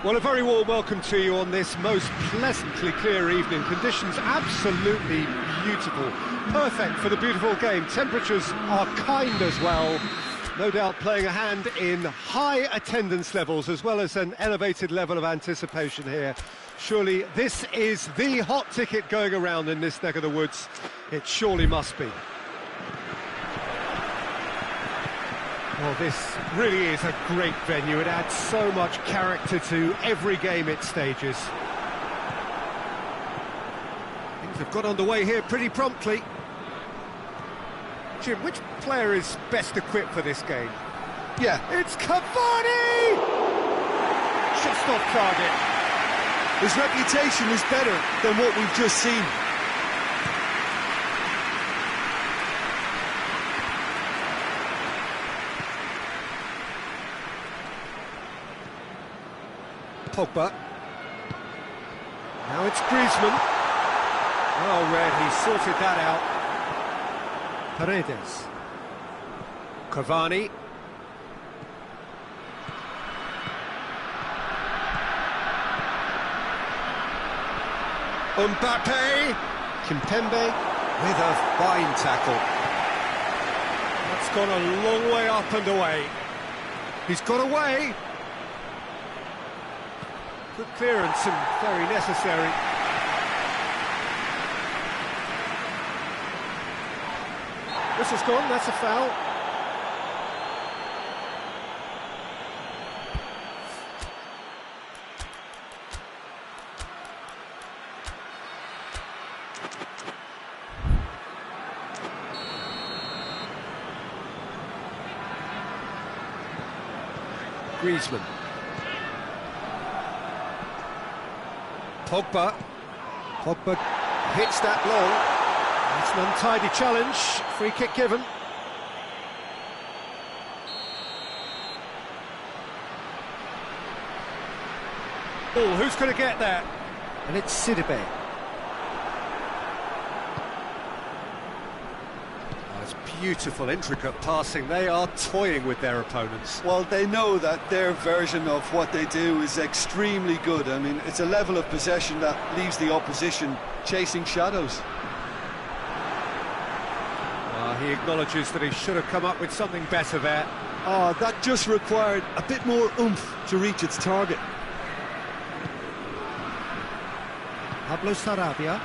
Well, a very warm welcome to you on this most pleasantly clear evening. Conditions absolutely beautiful. Perfect for the beautiful game. Temperatures are kind as well. No doubt playing a hand in high attendance levels as well as an elevated level of anticipation here. Surely this is the hot ticket going around in this neck of the woods. It surely must be. Well, this really is a great venue. It adds so much character to every game it stages. Things have got underway here pretty promptly. Jim, which player is best equipped for this game? Yeah, it's Cavani! Just off target. His reputation is better than what we've just seen. Pogba. Now it's Griezmann. Oh, Red, he sorted that out. Paredes. Cavani. Mbappe. Kimpembe with a fine tackle. That's gone a long way up and away. He's got away. Good clearance and very necessary. This has gone, that's a foul. Griezmann. Pogba hits that long. It's an untidy challenge. Free kick given. Oh, who's going to get that? And it's Sidibe. It's beautiful, intricate passing. They are toying with their opponents. Well, they know that their version of what they do is extremely good. I mean, it's a level of possession that leaves the opposition chasing shadows. He acknowledges that he should have come up with something better there. Oh, that just required a bit more oomph to reach its target. Pablo Sarabia.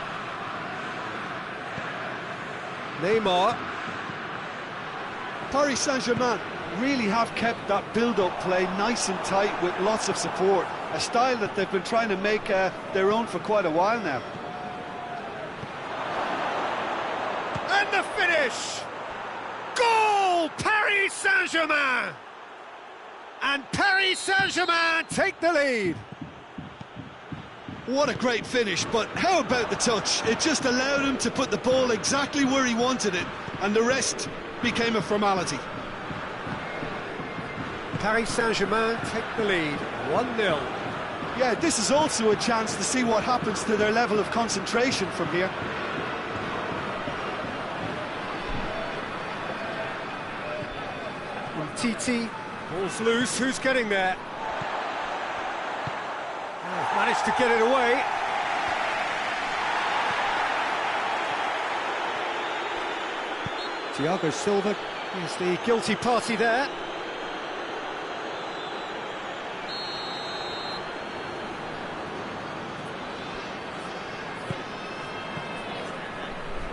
Neymar. Paris Saint-Germain really have kept that build-up play nice and tight with lots of support, a style that they've been trying to make their own for quite a while now. And the finish! Goal! Paris Saint-Germain! And Paris Saint-Germain take the lead. What a great finish, but how about the touch? It just allowed him to put the ball exactly where he wanted it, and the rest became a formality. Paris Saint-Germain take the lead, 1-0. Yeah, this is also a chance to see what happens to their level of concentration from here. Titi, ball's loose, who's getting there? Oh, managed to get it away. Thiago Silva is the guilty party there.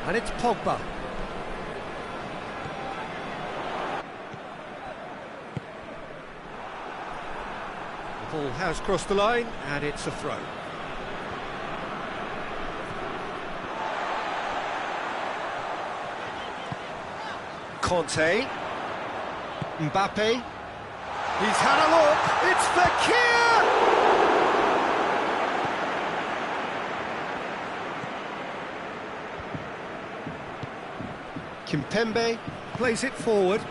And it's Pogba. The ball has crossed the line, and it's a throw. Conte. Mbappe. He's had a look. It's Fekir! Kimpembe plays it forward.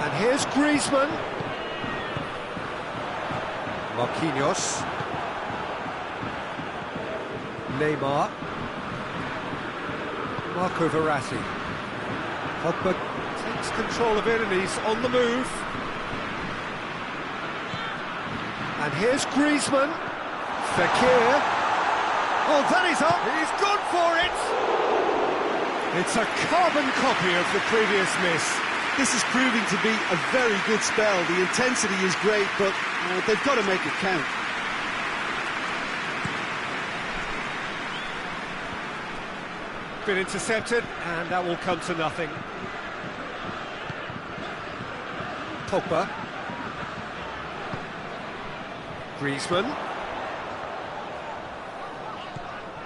And here's Griezmann. Marquinhos. Neymar. Marco Verratti. Pogba takes control of it and he's on the move. And here's Griezmann. Fekir. Oh, that is up. He's gone for it. It's a carbon copy of the previous miss. This is proving to be a very good spell. The intensity is great, but they've got to make it count. Been intercepted, and that will come to nothing. Pogba. Griezmann.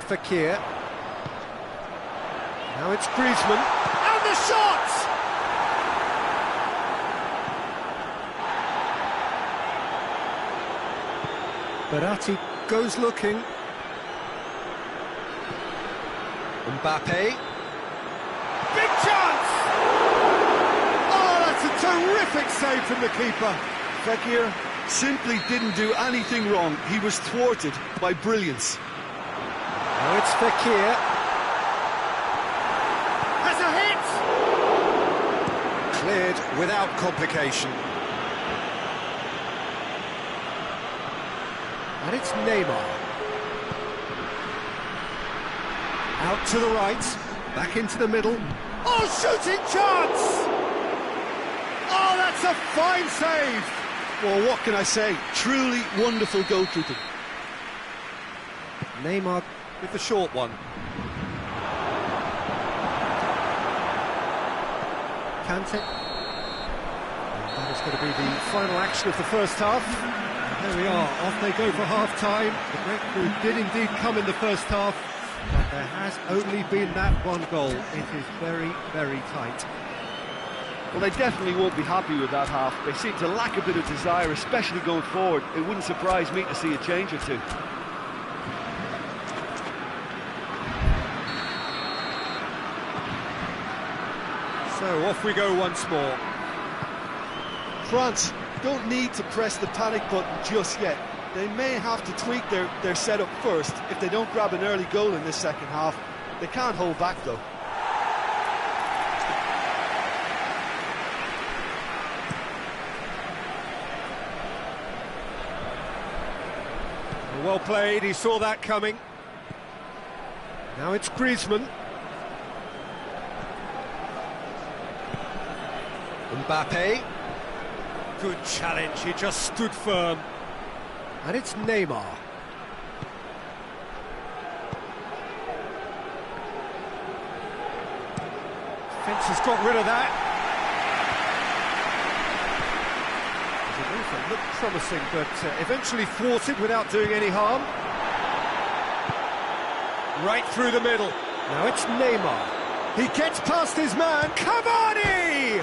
Fekir. Now it's Griezmann. And the shot! Berratti goes looking. Mbappe. Big chance! Oh, that's a terrific save from the keeper. Fekir simply didn't do anything wrong. He was thwarted by brilliance. Now it's Fekir. Has a hit! Cleared without complication. And it's Neymar. Out to the right, back into the middle. Oh, shooting chance! Oh, that's a fine save! Well, what can I say? Truly wonderful goalkeeping. Neymar with the short one. Kante. And that is going to be the final action of the first half. And there we are, off they go for half-time. The breakthrough did indeed come in the first half, but there has only been that one goal. It is very, very tight. Well, they definitely won't be happy with that half. They seem to lack a bit of desire, especially going forward. It wouldn't surprise me to see a change or two. So off we go once more. France don't need to press the panic button just yet. They may have to tweak their setup first if they don't grab an early goal in this second half. They can't hold back though. Well played, he saw that coming. Now it's Griezmann. Mbappe. Good challenge, he just stood firm. And it's Neymar. Fence has got rid of that. The movement looked promising, but eventually thwarted without doing any harm. Right through the middle. Now it's Neymar. He gets past his man, Cavani!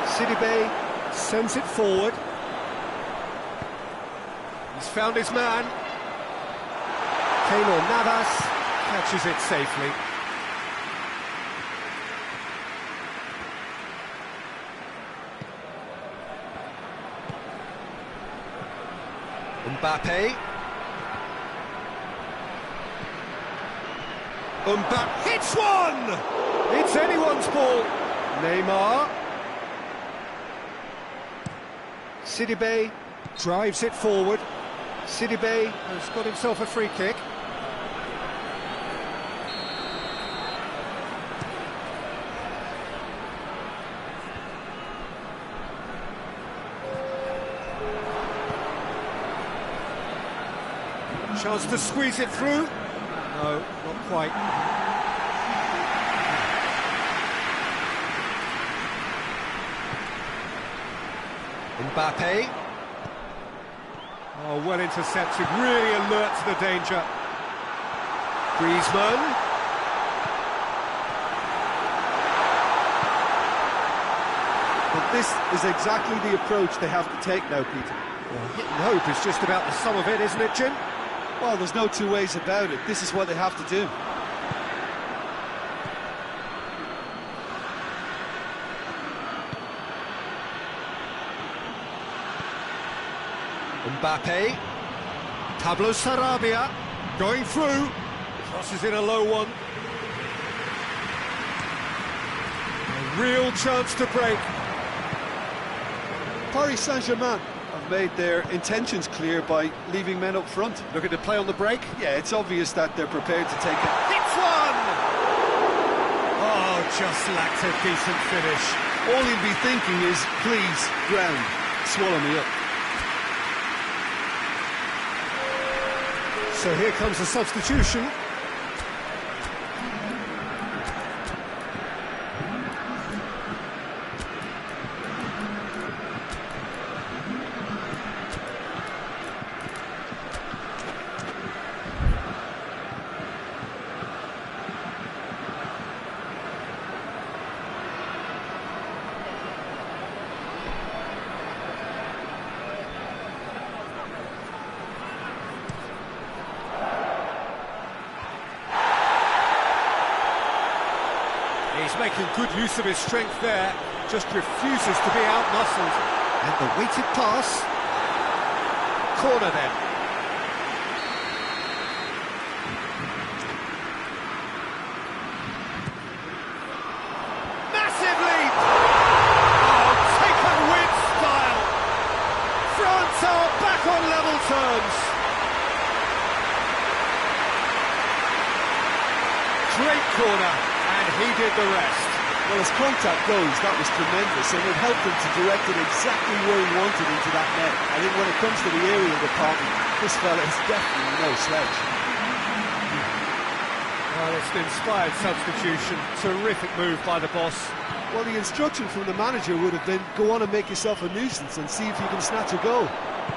Sidibe sends it forward. He's found his man. Keylor Navas catches it safely. Mbappe. Mbappe hits one! It's anyone's ball. Neymar. Sidibe drives it forward. Sidibe has got himself a free kick. Chance to squeeze it through. No, not quite. Mbappe. Oh, well intercepted, really alert to the danger. Griezmann. But this is exactly the approach they have to take now, Peter. Well, hit and hope is just about the sum of it, isn't it, Jim? Well, there's no two ways about it. This is what they have to do. Mbappe. Pablo Sarabia going through. Crosses in a low one. A real chance to break. Paris Saint-Germain have made their intentions clear by leaving men up front. Looking to play on the break. Yeah, it's obvious that they're prepared to take it. Hits one! Oh, just lacked a decent finish. All you'll be thinking is, please, ground, swallow me up. So here comes a substitution. He's making good use of his strength there, just refuses to be out-muscled. And the weighted pass. Corner then. Massive lead! Oh, taken with style! France are back on level terms. Great corner. And he did the rest. Well, as contact goes, that was tremendous, and it helped him to direct it exactly where he wanted into that net. I think when it comes to the aerial department, this fella is definitely no sledge. Well, it's an inspired substitution. Terrific move by the boss. Well, the instruction from the manager would have been, go on and make yourself a nuisance and see if you can snatch a goal.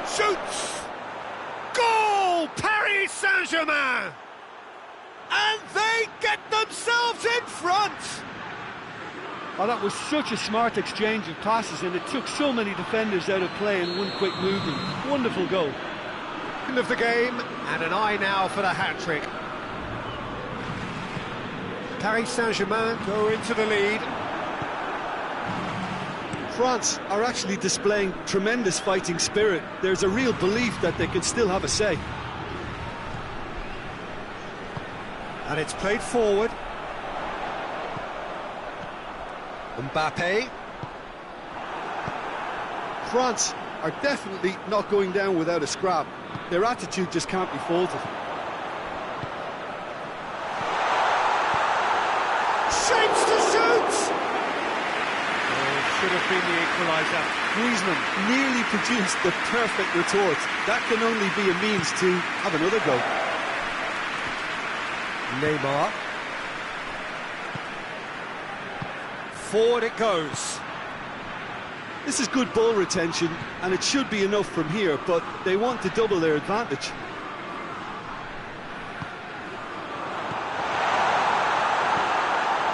Shoots! Goal! Paris Saint-Germain! And they get themselves in front! Oh, that was such a smart exchange of passes, and it took so many defenders out of play in one quick movement. Wonderful goal. End of the game, and an eye now for the hat-trick. Paris Saint-Germain go into the lead. France are actually displaying tremendous fighting spirit. There's a real belief that they can still have a say. And it's played forward. Mbappe. France are definitely not going down without a scrap. Their attitude just can't be faulted. Shapes to shoot! Oh, should have been the equaliser. Griezmann nearly produced the perfect retort. That can only be a means to have another go. Neymar. Forward it goes. This is good ball retention, and it should be enough from here, but they want to double their advantage.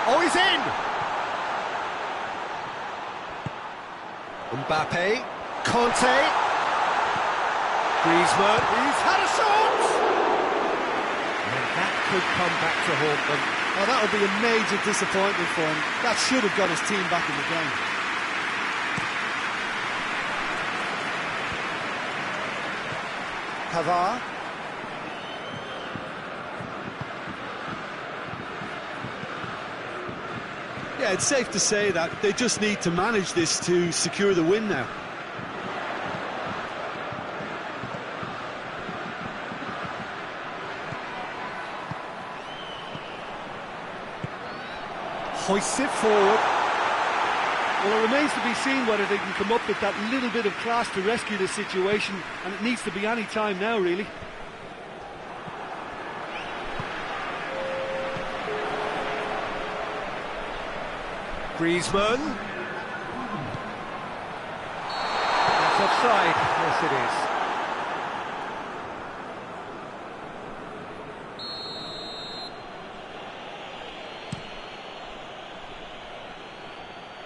Oh, he's in! Mbappe. Conte. Griezmann. He's had a shot! And that could come back to haunt them. Oh, that would be a major disappointment for him. That should have got his team back in the game. Pavard. Yeah, it's safe to say that they just need to manage this to secure the win now. Hoists it forward. Well, it remains to be seen whether they can come up with that little bit of class to rescue the situation, and it needs to be any time now, really. Griezmann. That's offside. Yes, it is.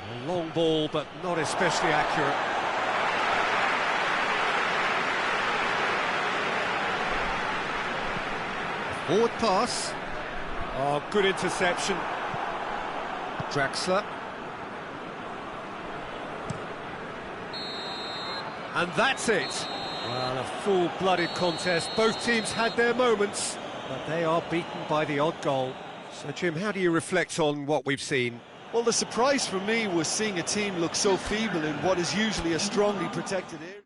A long ball, but not especially accurate. Forward pass. Oh, good interception. Draxler. And that's it. Well, a full-blooded contest. Both teams had their moments, but they are beaten by the odd goal. So, Jim, how do you reflect on what we've seen? Well, the surprise for me was seeing a team look so feeble in what is usually a strongly protected area.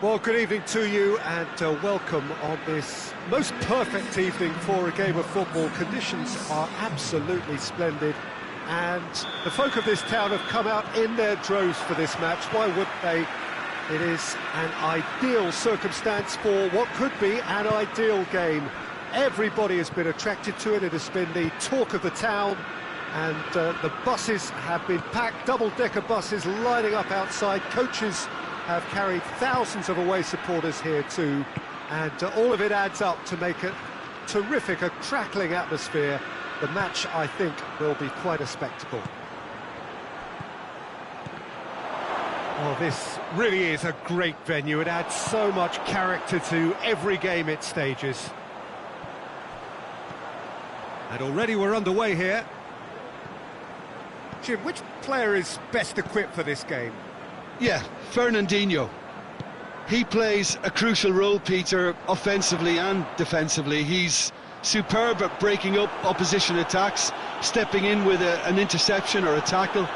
Well, good evening to you and welcome on this most perfect evening for a game of football. Conditions are absolutely splendid and the folk of this town have come out in their droves for this match. Why wouldn't they? It is an ideal circumstance for what could be an ideal game. Everybody has been attracted to it. It has been the talk of the town, and the buses have been packed, double-decker buses lining up outside. Coaches have carried thousands of away supporters here too, and all of it adds up to make a terrific, a crackling atmosphere. The match, I think, will be quite a spectacle. Well, this really is a great venue. It adds so much character to every game it stages. And already we're underway here. Jim, which player is best equipped for this game? Yeah, Fernandinho. He plays a crucial role, Peter, offensively and defensively. He's superb at breaking up opposition attacks, stepping in with an interception or a tackle.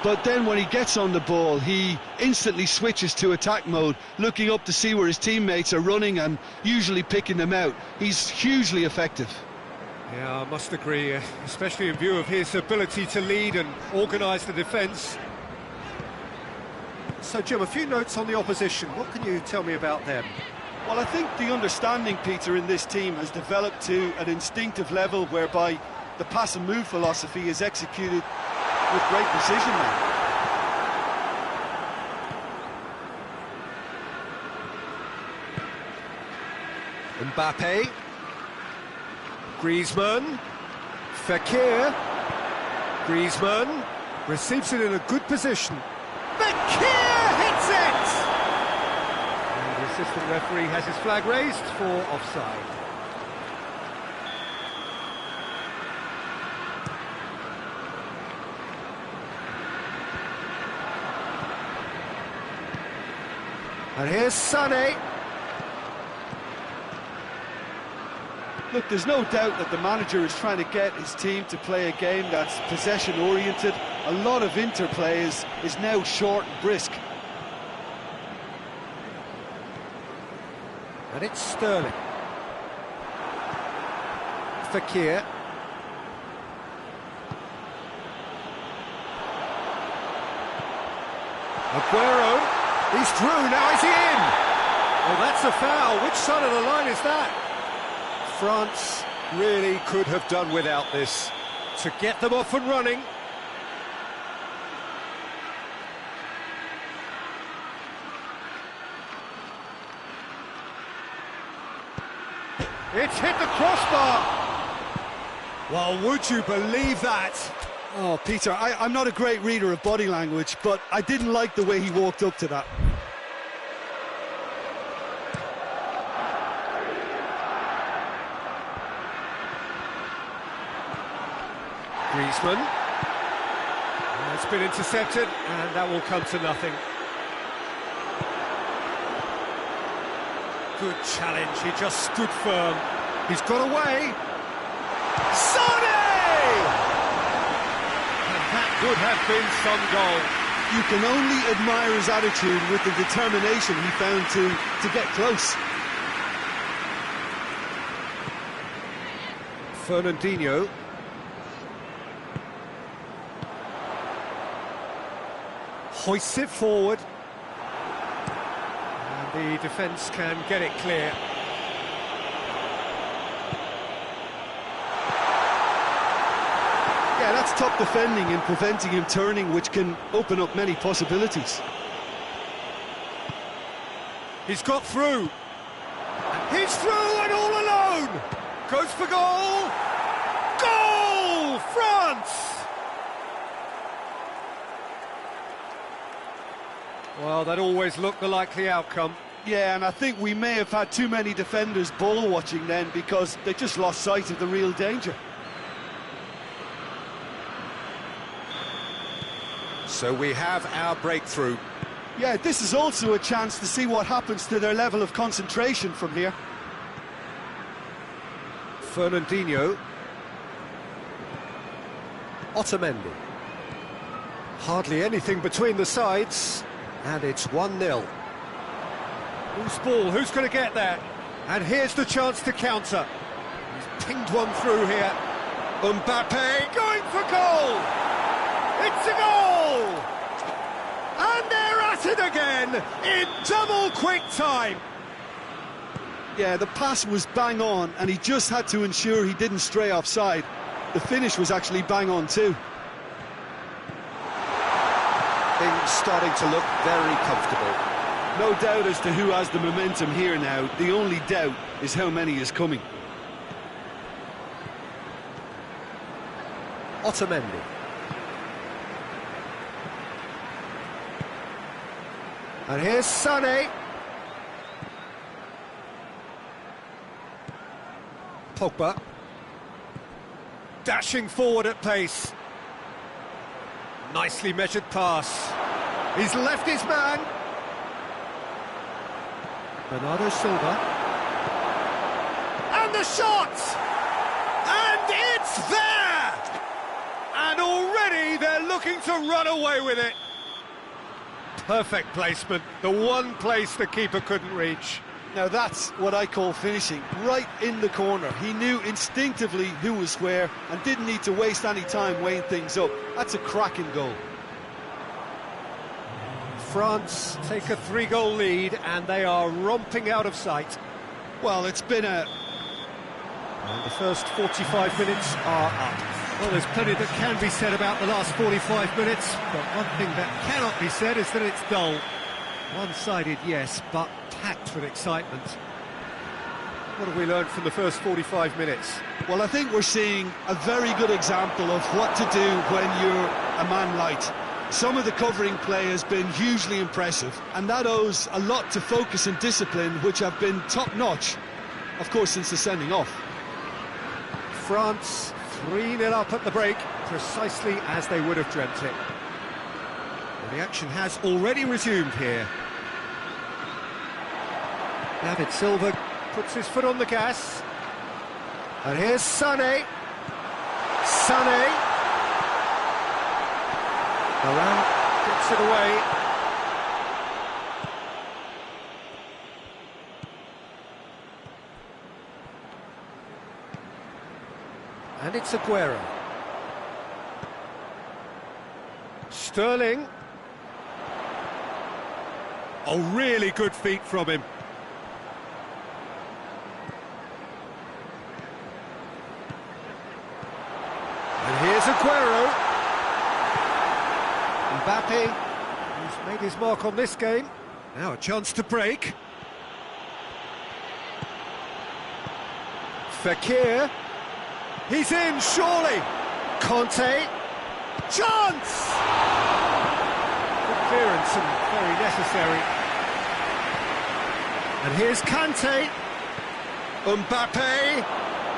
But then when he gets on the ball, he instantly switches to attack mode, looking up to see where his teammates are running and usually picking them out. He's hugely effective. Yeah, I must agree, especially in view of his ability to lead and organise the defence. So, Jim, a few notes on the opposition. What can you tell me about them? Well, I think the understanding, Peter, in this team has developed to an instinctive level whereby the pass and move philosophy is executed with great precision now. Mbappe, Griezmann, Fekir, Griezmann receives it in a good position. Fekir hits it! And the assistant referee has his flag raised for offside. And here's Sané. Look, there's no doubt that the manager is trying to get his team to play a game that's possession-oriented. A lot of interplay is now short and brisk. And it's Sterling. Fakir. Aguero. He's through, now is he in? Oh, that's a foul. Which side of the line is that? France really could have done without this to get them off and running. It's hit the crossbar. Well, would you believe that? Oh, Peter, I'm not a great reader of body language, but I didn't like the way he walked up to that. Griezmann. It's been intercepted, and that will come to nothing. Good challenge, he just stood firm. He's got away. Sonny! And that would have been some goal. You can only admire his attitude with the determination he found to get close. Fernandinho. Hoists it forward. And the defence can get it clear. Yeah, that's top defending and preventing him turning, which can open up many possibilities. He's got through. He's through and all alone. Goes for goal. Goal! France! Well, that always looked the likely outcome. Yeah, and I think we may have had too many defenders ball watching then because they just lost sight of the real danger. So we have our breakthrough. Yeah, this is also a chance to see what happens to their level of concentration from here. Fernandinho. Otamendi. Hardly anything between the sides. And it's 1-0. Who's ball? Who's going to get there? And here's the chance to counter. He's pinged one through here. Mbappe going for goal! It's a goal! And they're at it again in double quick time. Yeah, the pass was bang on, and he just had to ensure he didn't stray offside. The finish was actually bang on too. Things starting to look very comfortable. No doubt as to who has the momentum here now. The only doubt is how many is coming. Otamendi. And here's Sané. Pogba. Dashing forward at pace. Nicely measured pass. He's left his man. Bernardo Silva. And the shot! And it's there! And already they're looking to run away with it. Perfect placement, the one place the keeper couldn't reach. Now that's what I call finishing, right in the corner. He knew instinctively who was where and didn't need to waste any time weighing things up. That's a cracking goal. France take a 3-goal lead and they are romping out of sight. Well, it's been a... And the first 45 minutes are up. Well, there's plenty that can be said about the last 45 minutes, but one thing that cannot be said is that it's dull. One-sided, yes, but packed with excitement. What have we learned from the first 45 minutes? Well, I think we're seeing a very good example of what to do when you're a man light. Some of the covering play has been hugely impressive, and that owes a lot to focus and discipline, which have been top-notch, of course, since the sending off. France 3-0 up at the break, precisely as they would have dreamt it. Well, the action has already resumed here. David Silva puts his foot on the gas. And here's Sané. Sané. Siaran gets it away. And it's Aguero. Sterling. Oh, really good feet from him. And here's Aguero. Mbappe, who's made his mark on this game. Now a chance to break. Fekir. He's in, surely. Conte. Chance! Good clearance and very necessary. And here's Kante. Mbappe.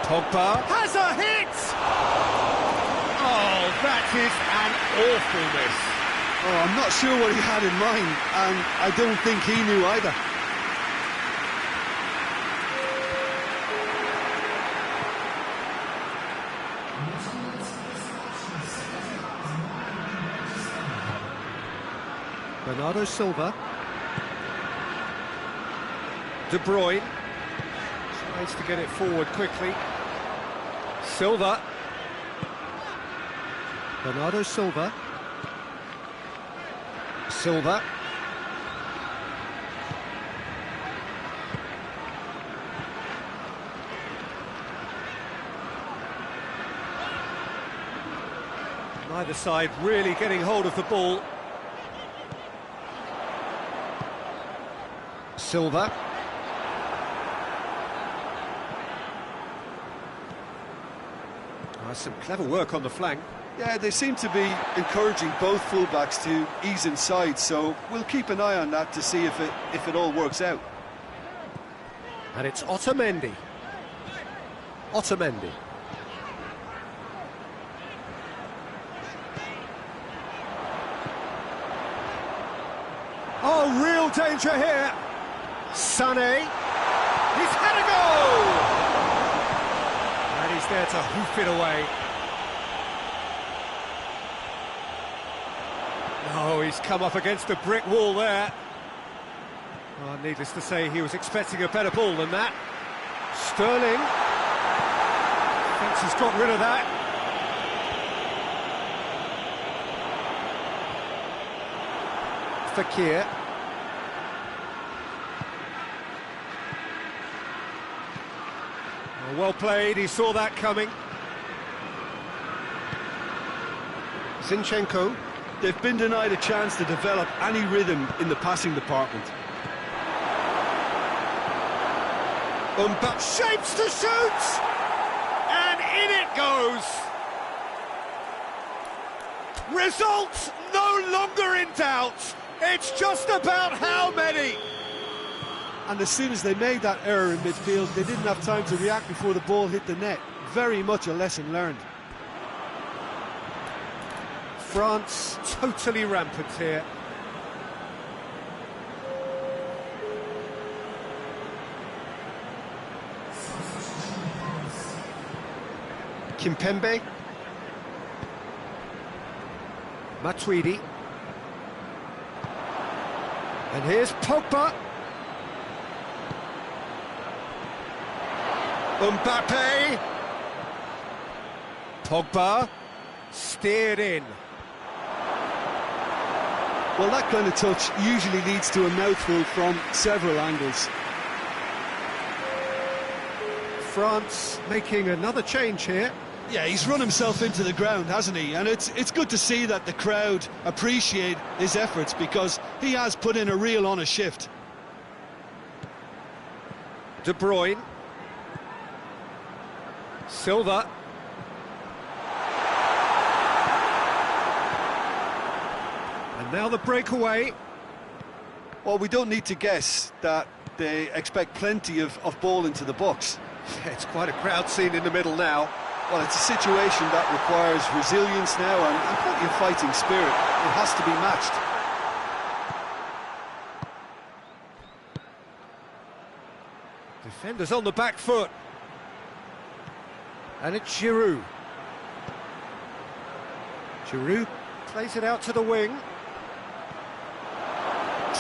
Pogba has a hit! Oh, that is an awful miss. Oh, I'm not sure what he had in mind, and I don't think he knew either. Bernardo Silva. De Bruyne tries to get it forward quickly. Silva. Bernardo Silva. Silva. Neither side really getting hold of the ball. Silva. Some clever work on the flank. Yeah, they seem to be encouraging both fullbacks to ease inside, so we'll keep an eye on that to see if it all works out. And it's Otamendi. Otamendi. Oh, real danger here. Sané. He's had a go! And he's there to hoof it away. Oh, he's come up against a brick wall there. Oh, needless to say, he was expecting a better ball than that. Sterling. Defence has got rid of that. Fekir. Well played, he saw that coming. Zinchenko. They've been denied a chance to develop any rhythm in the passing department. Shapes to shoot! And in it goes! Results no longer in doubt. It's just about how many. And as soon as they made that error in midfield, they didn't have time to react before the ball hit the net. Very much a lesson learned. France totally rampant here. Kimpembe. Matuidi. And here's Pogba. Mbappe. Pogba. Steered in. Well, that kind of touch usually leads to a mouthful from several angles. France making another change here. Yeah, he's run himself into the ground, hasn't he? And it's good to see that the crowd appreciate his efforts, because he has put in a real honest shift. De Bruyne. Silva. And now the breakaway. Well, we don't need to guess that they expect plenty of ball into the box. Yeah, it's quite a crowd scene in the middle now. Well, it's a situation that requires resilience now and plenty of fighting spirit. It has to be matched. Defenders on the back foot. And it's Giroud. Giroud plays it out to the wing.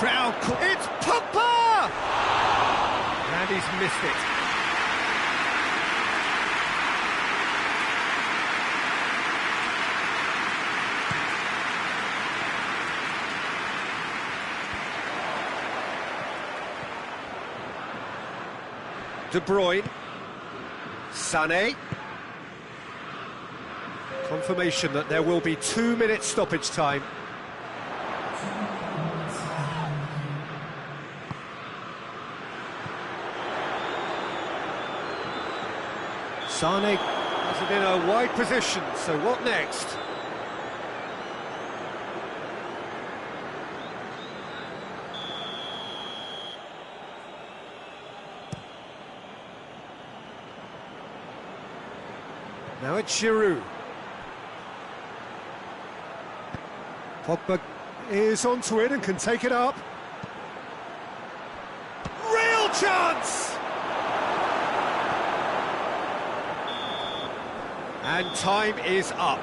It's Pogba! And he's missed it. De Bruyne. Sané. Confirmation that there will be 2 minutes stoppage time. Sané has it in a wide position, so what next? Now it's Giroud. Pogba is onto it and can take it up. Real chance! And time is up.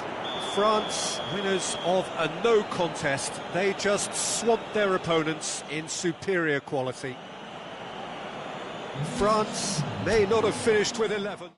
France, winners of a no contest. They just swamped their opponents in superior quality. France may not have finished with 11.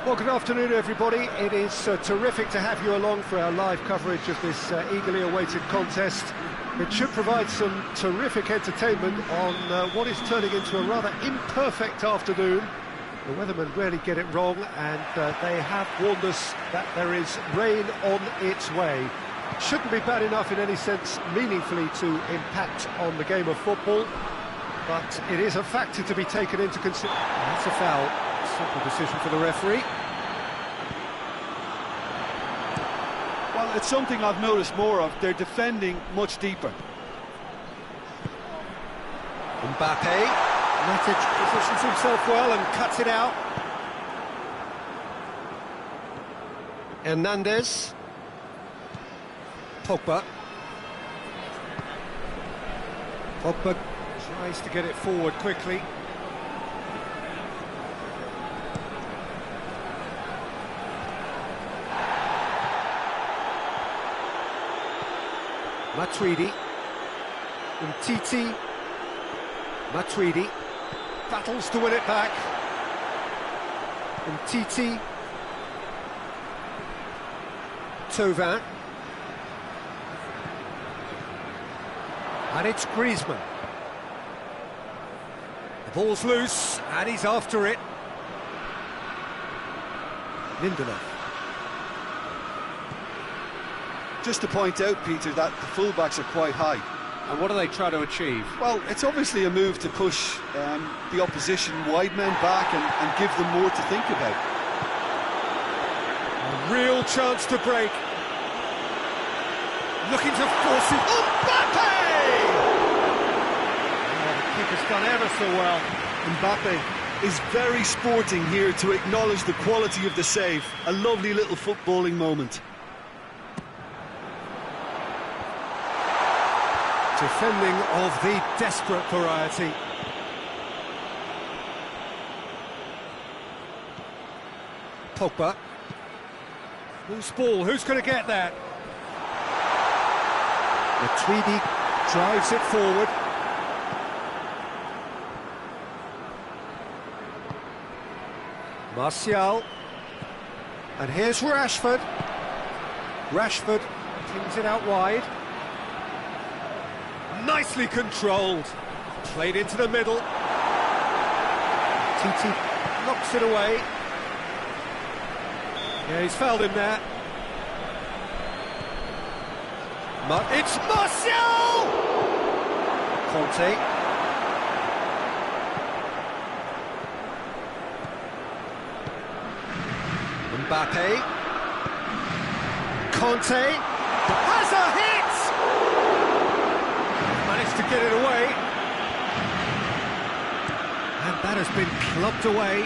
Well, good afternoon, everybody. It is terrific to have you along for our live coverage of this eagerly awaited contest. It should provide some terrific entertainment on what is turning into a rather imperfect afternoon. The weathermen rarely get it wrong, and they have warned us that there is rain on its way. Shouldn't be bad enough in any sense meaningfully to impact on the game of football, but it is a factor to be taken into consideration. That's a foul. Simple decision for the referee. Well, it's something I've noticed more of. They're defending much deeper. Mbappe, Matic positions himself well and cuts it out. Hernandez. Pogba. Pogba tries to get it forward quickly. Matuidi, Umtiti, Matuidi, battles to win it back. Umtiti, Thauvin, and it's Griezmann. The ball's loose, and he's after it. Lindelof. Just to point out, Peter, that the fullbacks are quite high. And what do they try to achieve? Well, it's obviously a move to push the opposition wide men back and give them more to think about. A real chance to break. Looking to force it. Mbappe! Oh, the keeper's done ever so well. Mbappe is very sporting here to acknowledge the quality of the save. A lovely little footballing moment. Defending of the desperate variety. Pogba. Loose ball, who's going to get that? Matuidi drives it forward. Martial. And here's Rashford. Rashford pings it out wide. Nicely controlled. Played into the middle. Titi knocks it away. Yeah, he's fouled him there. It's Martial! Conte. Mbappe. Conte. Has a hit! Managed to get it away. And that has been clubbed away.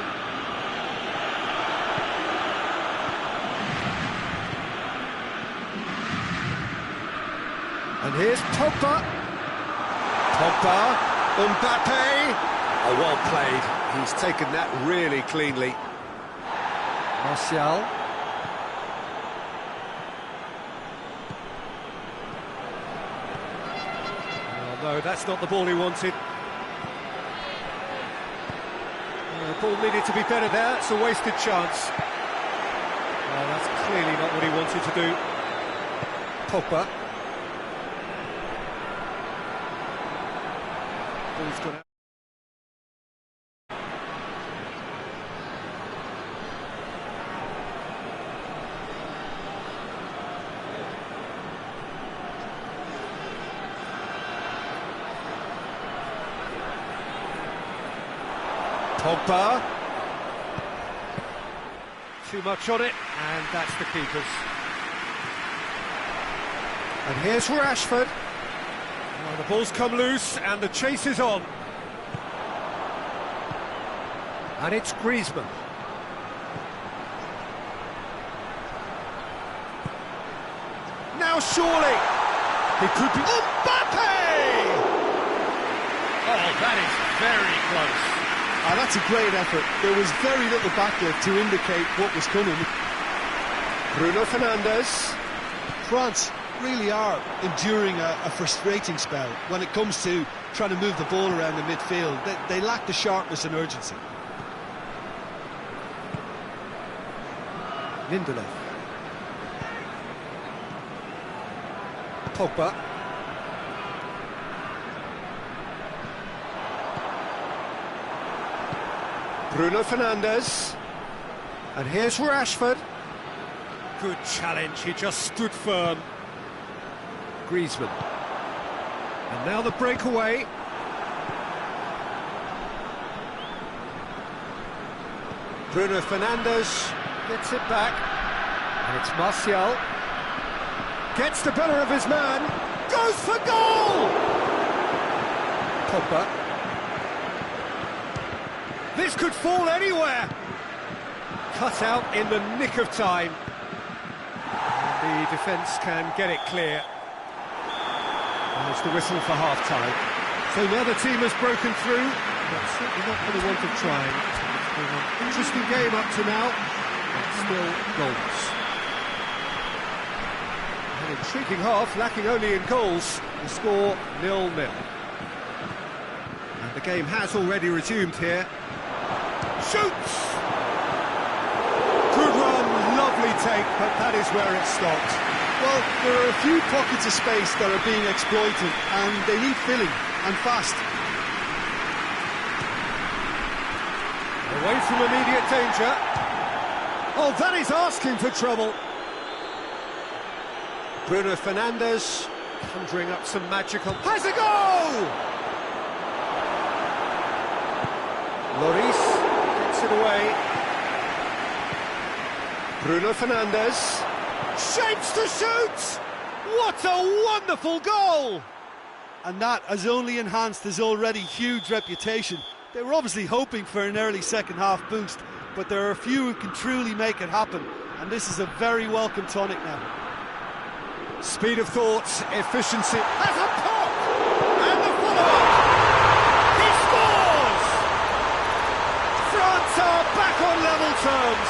And here's Pogba. Pogba. Mbappe. Oh, well played. He's taken that really cleanly. Martial. No, that's not the ball he wanted. The ball needed to be better there. It's a wasted chance. Oh, that's clearly not what he wanted to do. Pogba. Ball's gone out. Pogba. Too much on it, and that's the keeper's. And here's Rashford. Oh, the ball's come loose, and the chase is on. And it's Griezmann. Now surely he could be. Mbappe! Oh, that is very close. Ah, that's a great effort. There was very little backlift to indicate what was coming. Bruno Fernandes. France really are enduring a frustrating spell when it comes to trying to move the ball around the midfield. They lack the sharpness and urgency. Lindelof. Pogba. Bruno Fernandes. And here's Rashford. Good challenge, he just stood firm. Griezmann. And now the breakaway. Bruno Fernandes gets it back. And it's Martial. Gets the better of his man. Goes for goal! Pogba. This could fall anywhere. Cut out in the nick of time. The defence can get it clear. And it's the whistle for half-time. So now the team has broken through, but certainly not for the want of trying. It's been an interesting game up to now, but still goals. An intriguing half, lacking only in goals. The score 0-0. And the game has already resumed here. Shoots! Good run, lovely take, but that is where it stopped. Well, there are a few pockets of space that are being exploited, and they need filling, and fast. Away from immediate danger. Oh, that is asking for trouble. Bruno Fernandes conjuring up some magical... Has a goal! Lloris gets it away. Bruno Fernandes shapes to shoot! What a wonderful goal! And that has only enhanced his already huge reputation. They were obviously hoping for an early second-half boost, but there are a few who can truly make it happen, and this is a very welcome tonic now. Speed of thought, efficiency, has a pop! And the follow-up! He scores! France are back on level terms.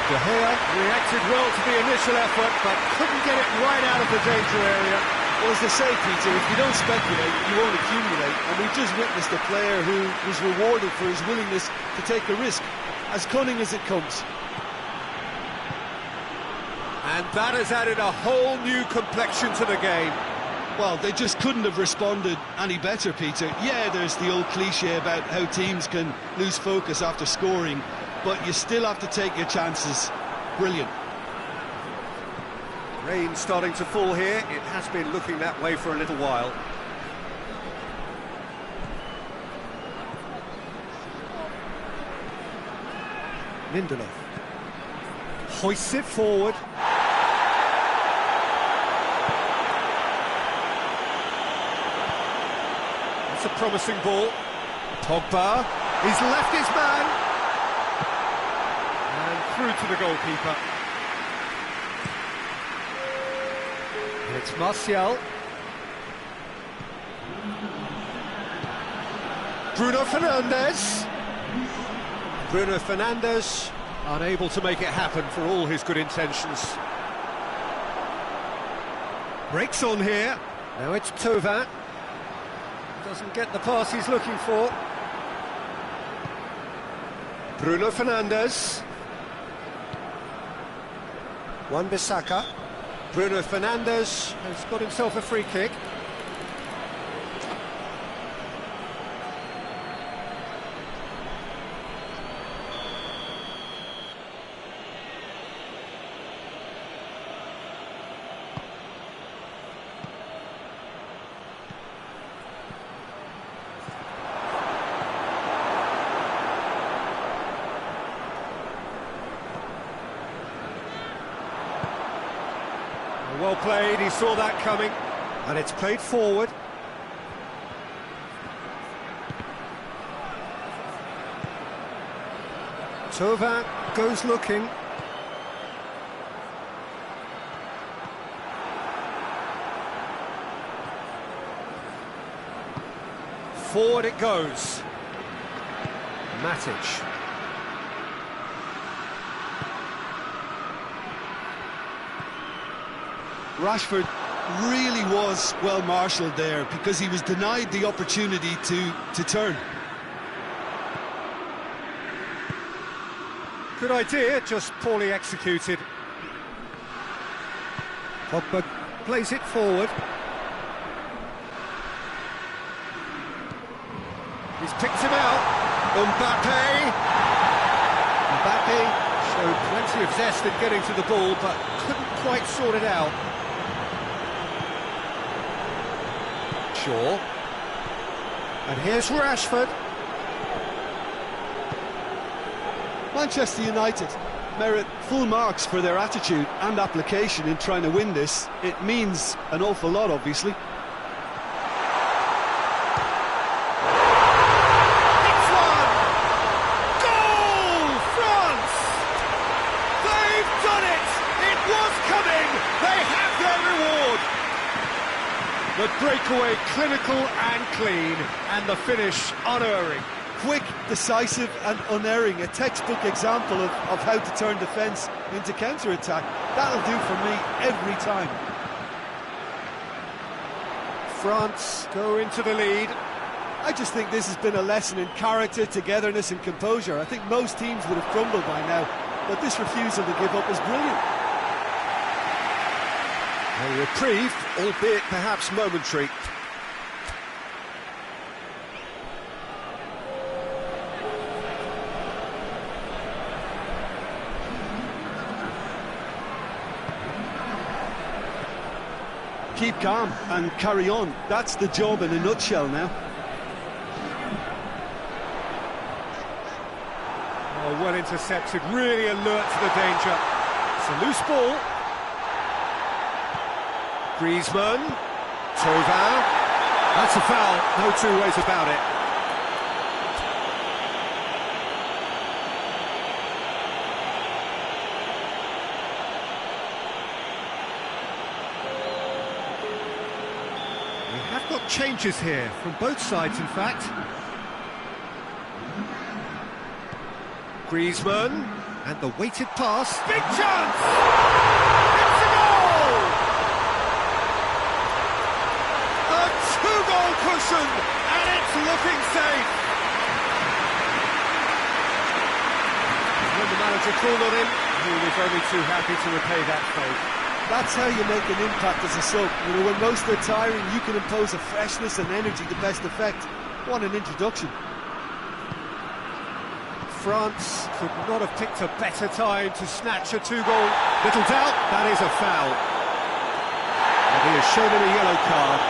De Gea reacted well to the initial effort, but couldn't get it right out of the danger area. Well, as they say, Peter, if you don't speculate, you won't accumulate. And we've just witnessed a player who was rewarded for his willingness to take a risk, as cunning as it comes. And that has added a whole new complexion to the game. Well, they just couldn't have responded any better, Peter. Yeah, there's the old cliche about how teams can lose focus after scoring, but you still have to take your chances. Brilliant. Rain starting to fall here. It has been looking that way for a little while. Lindelof hoists it forward. That's a promising ball. Pogba, he's left his man. And through to the goalkeeper. And it's Martial. Bruno Fernandes. Bruno Fernandes unable to make it happen for all his good intentions. Breaks on here. Now it's Thauvin. Doesn't get the pass he's looking for. Bruno Fernandes. Wan-Bissaka. Bruno Fernandes has got himself a free kick. Well played, he saw that coming, and it's played forward. Thauvin goes looking. Forward it goes. Matic. Rashford really was well marshalled there because he was denied the opportunity to turn. Good idea, just poorly executed. Pogba plays it forward. He's picked him out. Mbappe showed plenty of zest in getting to the ball, but couldn't quite sort it out. Shaw. And here's Rashford. Manchester United merit full marks for their attitude and application in trying to win this. It means an awful lot, obviously. It's one! Goal! France! They've done it! It was coming! They have their reward! The breakaway clinical and clean, and the finish unerring. Quick, decisive and unerring, a textbook example of how to turn defence into counter-attack. That'll do for me every time. France go into the lead. I just think this has been a lesson in character, togetherness and composure. I think most teams would have crumbled by now, but this refusal to give up is brilliant. A reprieve, albeit perhaps momentary. Keep calm and carry on. That's the job in a nutshell now. Oh, well intercepted, really alert to the danger. It's a loose ball. Griezmann, Thauvin. That's a foul, no two ways about it. We have got changes here, from both sides in fact. Griezmann, and the weighted pass. Big chance! It's a goal! A two-goal cushion, and it's looking safe. When the manager called on him, he was only too happy to repay that favour. That's how you make an impact as a sub. You know, when most are tiring, you can impose a freshness and energy to best effect. What an introduction. France could not have picked a better time to snatch a two-goal. Little doubt, that is a foul. And he has shown him a yellow card.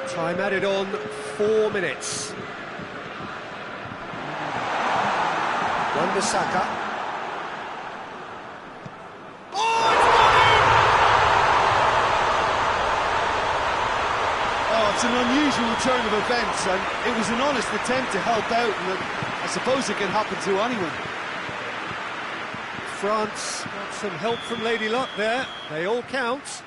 Time added on, 4 minutes. Wan-Bissaka. Oh, it's got in! Oh, it's an unusual turn of events, and it was an honest attempt to help out, and I suppose it can happen to anyone. France got some help from Lady Luck there. They all count.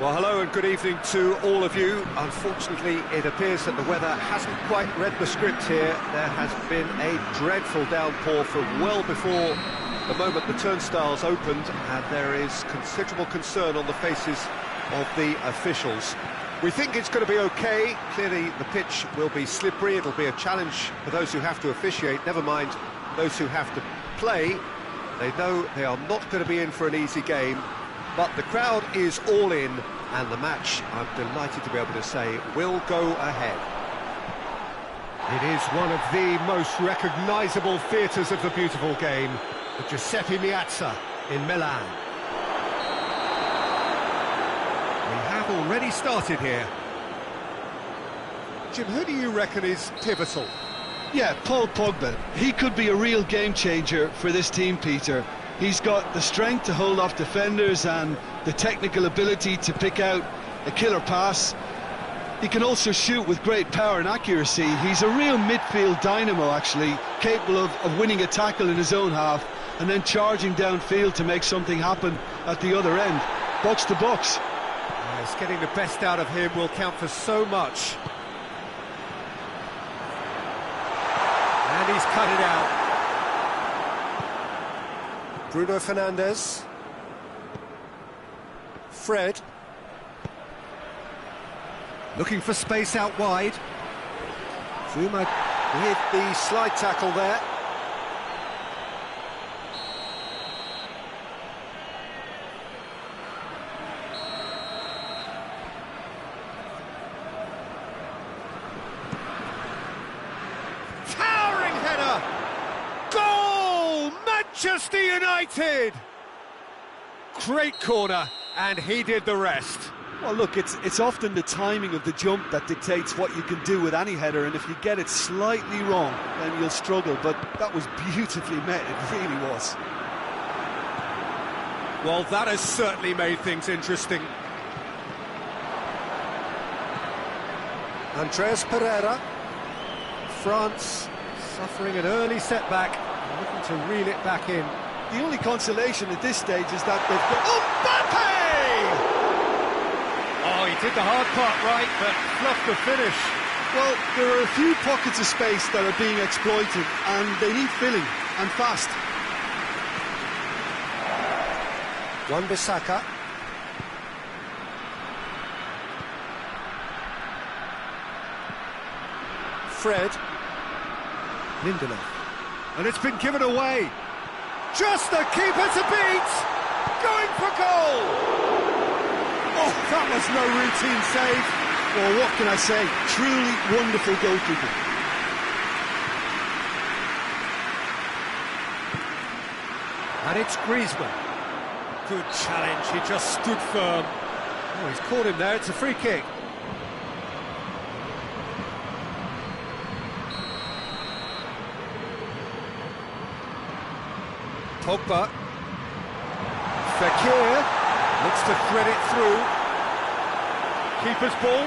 Well, hello and good evening to all of you. Unfortunately, it appears that the weather hasn't quite read the script here. There has been a dreadful downpour from well before the moment the turnstiles opened, and there is considerable concern on the faces of the officials. We think it's going to be okay. Clearly, the pitch will be slippery. It'll be a challenge for those who have to officiate, never mind those who have to play. They know they are not going to be in for an easy game. But the crowd is all in, and the match, I'm delighted to be able to say, will go ahead. It is one of the most recognisable theatres of the beautiful game, the Giuseppe Meazza in Milan. We have already started here. Jim, who do you reckon is pivotal? Yeah, Paul Pogba. He could be a real game changer for this team, Peter. He's got the strength to hold off defenders and the technical ability to pick out a killer pass. He can also shoot with great power and accuracy. He's a real midfield dynamo, actually, capable of winning a tackle in his own half and then charging downfield to make something happen at the other end. Box to box. Yes, getting the best out of him will count for so much. And he's cut it out. Bruno Fernandes. Fred. Looking for space out wide. Zuma with the slide tackle there. Towering header! Goal! Manchester United! Great corner, and he did the rest. Well, look, it's often the timing of the jump that dictates what you can do with any header, and if you get it slightly wrong, then you'll struggle, but that was beautifully met, it really was. Well, that has certainly made things interesting. Andreas Pereira. France suffering an early setback, looking to reel it back in. The only consolation at this stage is that they've got... Oh, Mbappe! Oh, he did the hard part right, but fluffed the finish. Well, there are a few pockets of space that are being exploited, and they need filling, and fast. Wan-Bissaka. Fred. Lindelof. And it's been given away. Just the keeper to beat! Going for goal! Oh, that was no routine save. Well, what can I say? Truly wonderful goalkeeping. And it's Griezmann. Good challenge, he just stood firm. Oh, he's caught him there, it's a free kick. Pogba. Fekir looks to thread it through. Keeper's ball.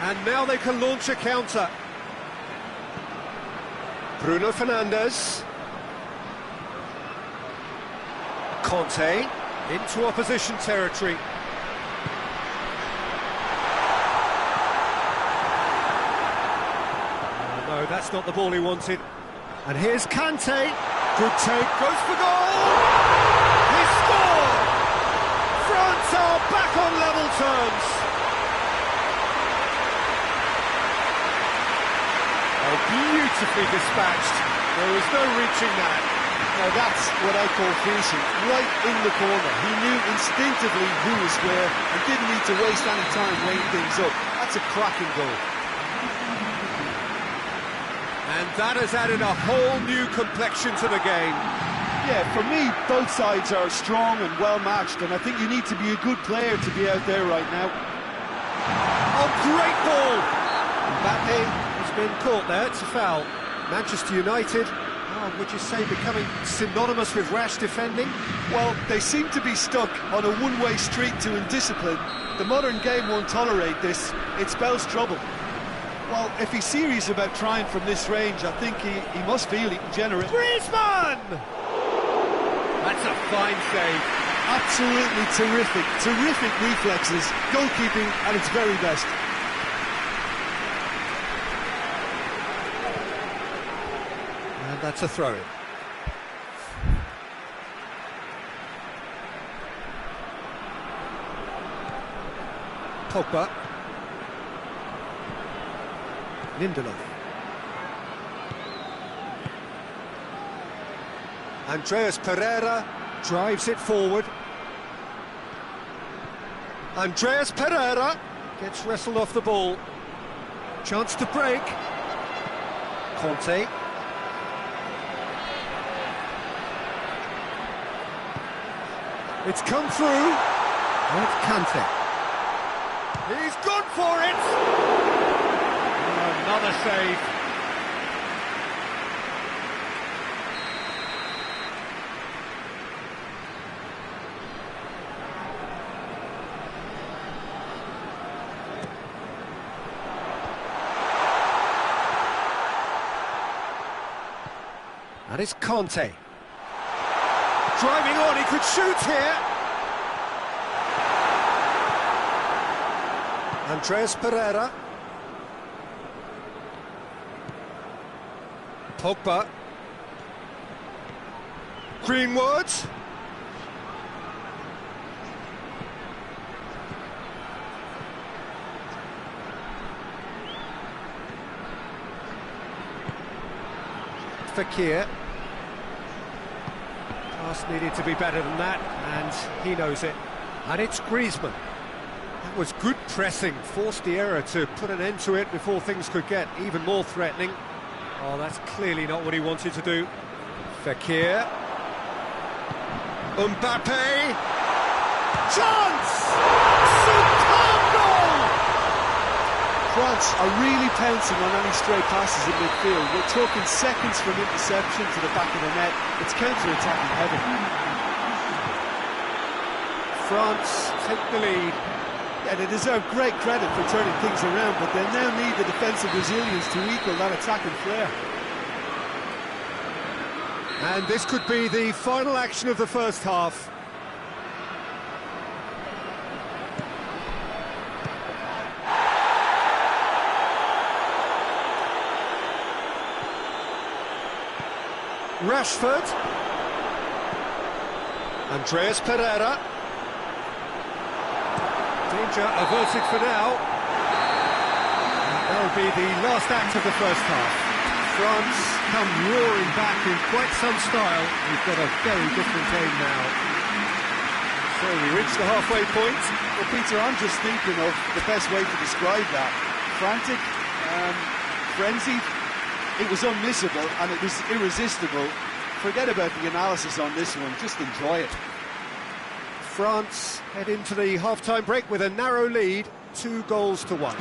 And now they can launch a counter. Bruno Fernandes. Conte into opposition territory. No, that's not the ball he wanted. And here's Kante. Good take, goes for goal! He scored! France are back on level terms. Oh, beautifully dispatched. There was no reaching that. Now that's what I call finishing, right in the corner. He knew instinctively who was where and didn't need to waste any time weighing things up. That's a cracking goal. And that has added a whole new complexion to the game. Yeah, for me, both sides are strong and well-matched, and I think you need to be a good player to be out there right now. Oh, great ball! Mbappe has been caught there, it's a foul. Manchester United, would you say becoming synonymous with rash defending? Well, they seem to be stuck on a one-way street to indiscipline. The modern game won't tolerate this, it spells trouble. Well, if he's serious about trying from this range, I think he must feel he can generate... Griezmann! That's a fine save. Absolutely terrific reflexes, goalkeeping at its very best. And that's a throw-in. Pogba. Lindelof. Andreas Pereira drives it forward. Andreas Pereira gets wrestled off the ball. Chance to break. Conte. It's come through. And it's Kante. He's gone for it! Oh, another save. And it's Conte. Driving on, he could shoot here. Andreas Pereira. Pogba. Greenwood. Fekir. Pass needed to be better than that, and he knows it. And it's Griezmann. That was good pressing, forced the error to put an end to it before things could get even more threatening. Oh, that's clearly not what he wanted to do. Fekir. Mbappe. Chance! Superb goal! France are really pouncing on any stray passes in midfield. We're talking seconds from interception to the back of the net. It's counter-attacking heaven. France take the lead. Yeah, they deserve great credit for turning things around, but they now need the defensive resilience to equal that attacking flair. And this could be the final action of the first half. Rashford. Andreas Pereira. Danger averted for now. That'll be the last act of the first half. France come roaring back in quite some style. We've got a very different game now. So we reach the halfway point. Well, Peter, I'm just thinking of the best way to describe that. Frantic, frenzied. It was unmissable and it was irresistible. Forget about the analysis on this one, just enjoy it. France head into the half-time break with a narrow lead, 2-1.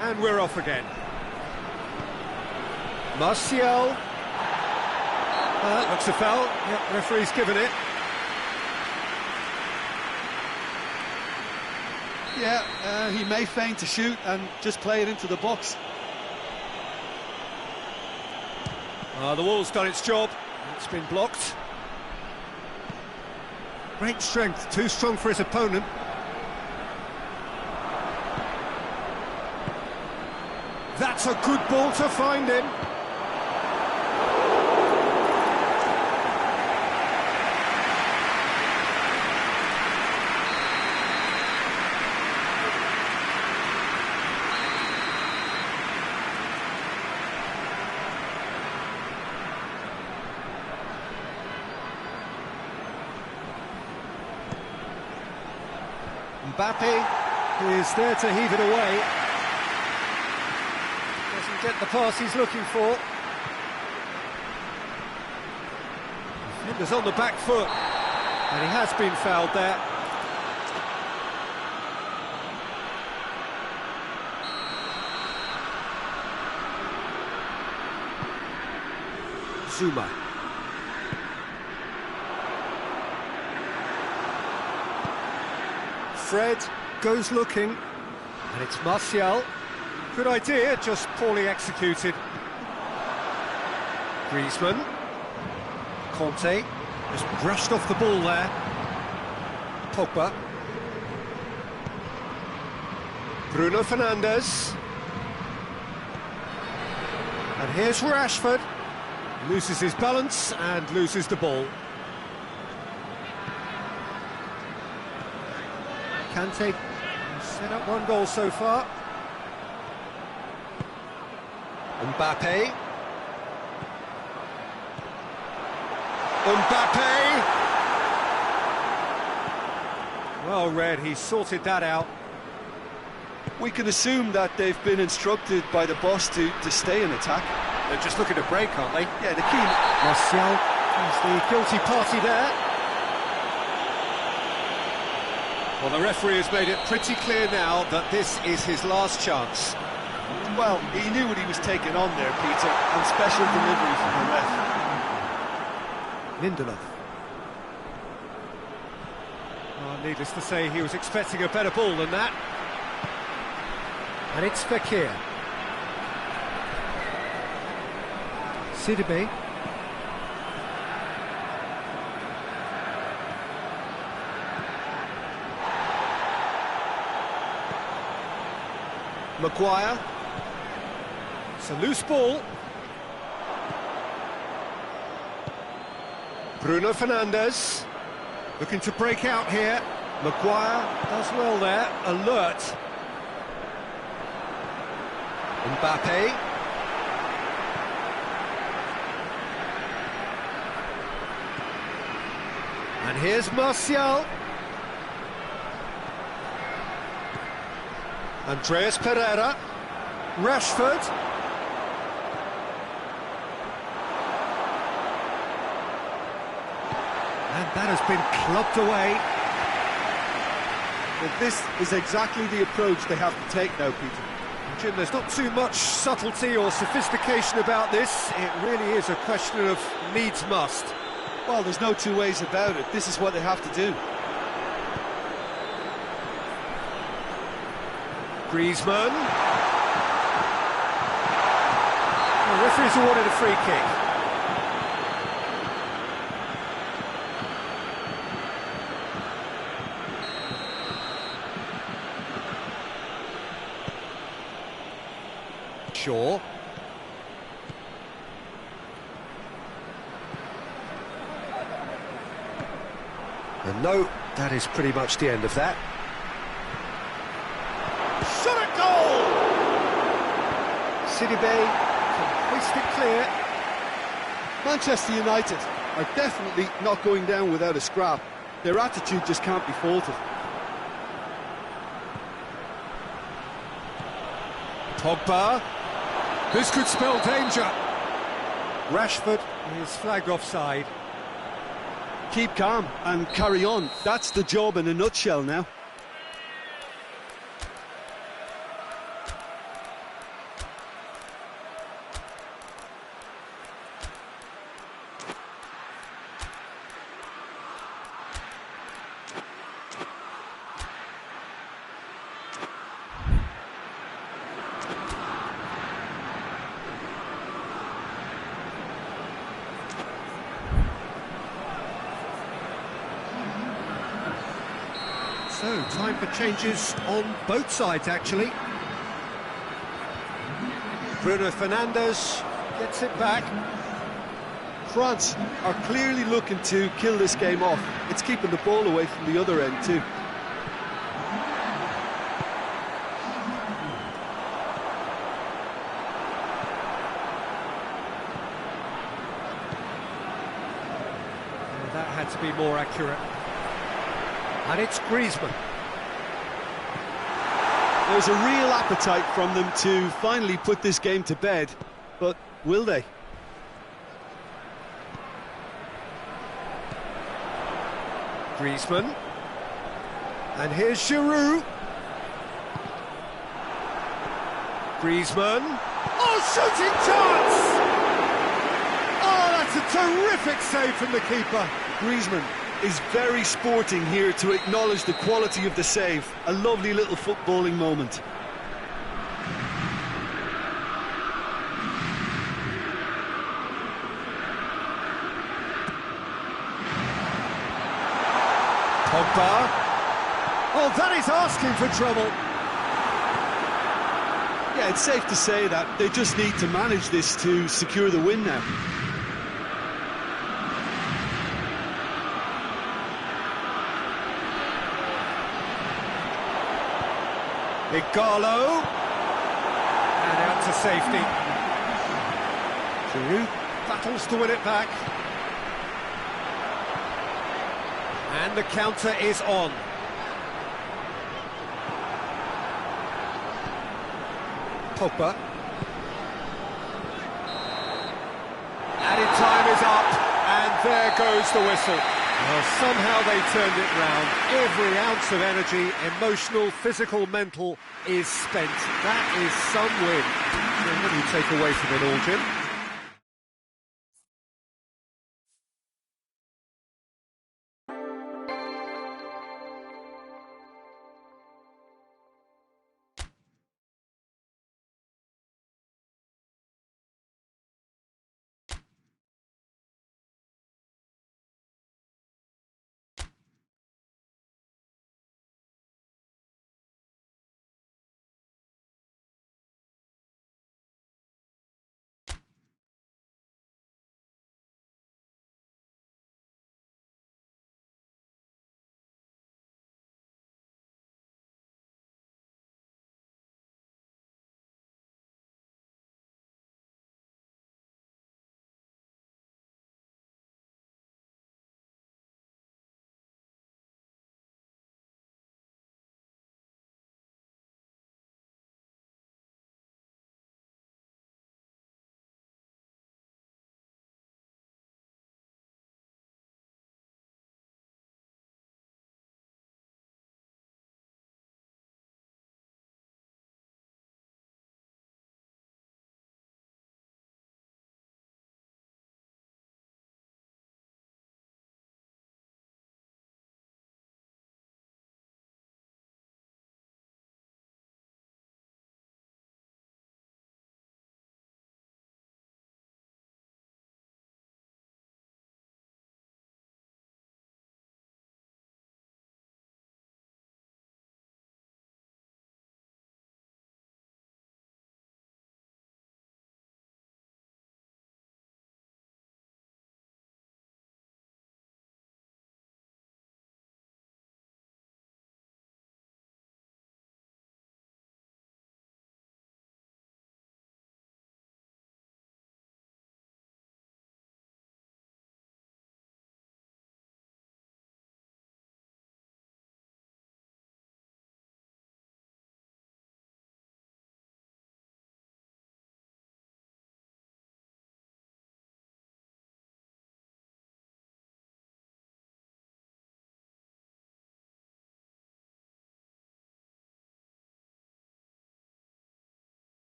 And we're off again. Martial. Looks a foul. Yep, referee's given it. Yeah, he may feign to shoot and just play it into the box. The wall's done its job. It's been blocked. Great strength, too strong for his opponent. That's a good ball to find him. Mbappe is there to heave it away. Doesn't get the pass he's looking for. Defender's on the back foot, and he has been fouled there. Zuma. Fred goes looking, and it's Martial. Good idea, just poorly executed. Griezmann. Conte just brushed off the ball there. Pogba. Bruno Fernandes. And here's Rashford. Loses his balance and loses the ball. Kante set up one goal so far. Mbappe. Well read, he sorted that out. We can assume that they've been instructed by the boss to stay in attack. They're just looking to break, aren't they? Yeah, the key... Martial is the guilty party there. Well, the referee has made it pretty clear now that this is his last chance. Well, he knew what he was taking on there, Peter, and special delivery from the ref. Lindelof. Oh, needless to say, he was expecting a better ball than that. And it's Fekir. Sidibe. Maguire. It's a loose ball. Bruno Fernandes looking to break out here. Maguire does well there, alert. Mbappe. And here's Martial. Andreas Pereira. Rashford. And that has been clubbed away. But this is exactly the approach they have to take now, Peter. Jim, there's not too much subtlety or sophistication about this. It really is a question of needs must. Well, there's no two ways about it. This is what they have to do. Griezmann. The referee's awarded a free kick. Shaw. And no, that is pretty much the end of that. Shot at goal! Sidibe can hoist it clear. Manchester United are definitely not going down without a scrap. Their attitude just can't be faulted. Pogba. This could spell danger. Rashford is flagged offside. Keep calm and carry on. That's the job in a nutshell now. So, time for changes on both sides, actually. Bruno Fernandes gets it back. France are clearly looking to kill this game off. It's keeping the ball away from the other end too. That had to be more accurate. And it's Griezmann. There's a real appetite from them to finally put this game to bed, but will they? Griezmann. And here's Giroud. Griezmann. Oh, shooting chance! Oh, that's a terrific save from the keeper. Griezmann is very sporting here to acknowledge the quality of the save. A lovely little footballing moment. Pogba. Oh, that is asking for trouble. Yeah, it's safe to say that they just need to manage this to secure the win now. Igalo. And out to safety. Giroud battles to win it back. And the counter is on. Pogba. Added time is up, and there goes the whistle. Well, somehow they turned it round. Every ounce of energy, emotional, physical, mental, is spent. That is some win. And what do you take away from it all, Jim?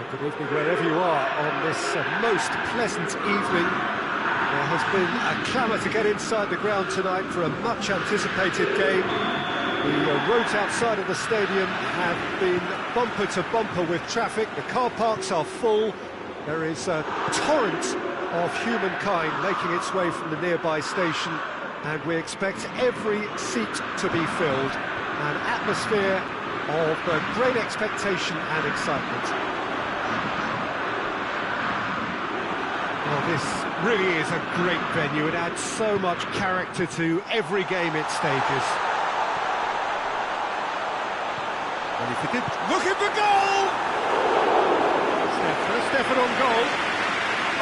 Good evening wherever you are on this most pleasant evening. There has been a clamour to get inside the ground tonight for a much anticipated game. The roads outside of the stadium have been bumper to bumper with traffic. The car parks are full. There is a torrent of humankind making its way from the nearby station, and we expect every seat to be filled. An atmosphere of great expectation and excitement. Well, this really is a great venue. It adds so much character to every game it stages. And if it did, looking for goal! Stefan on goal.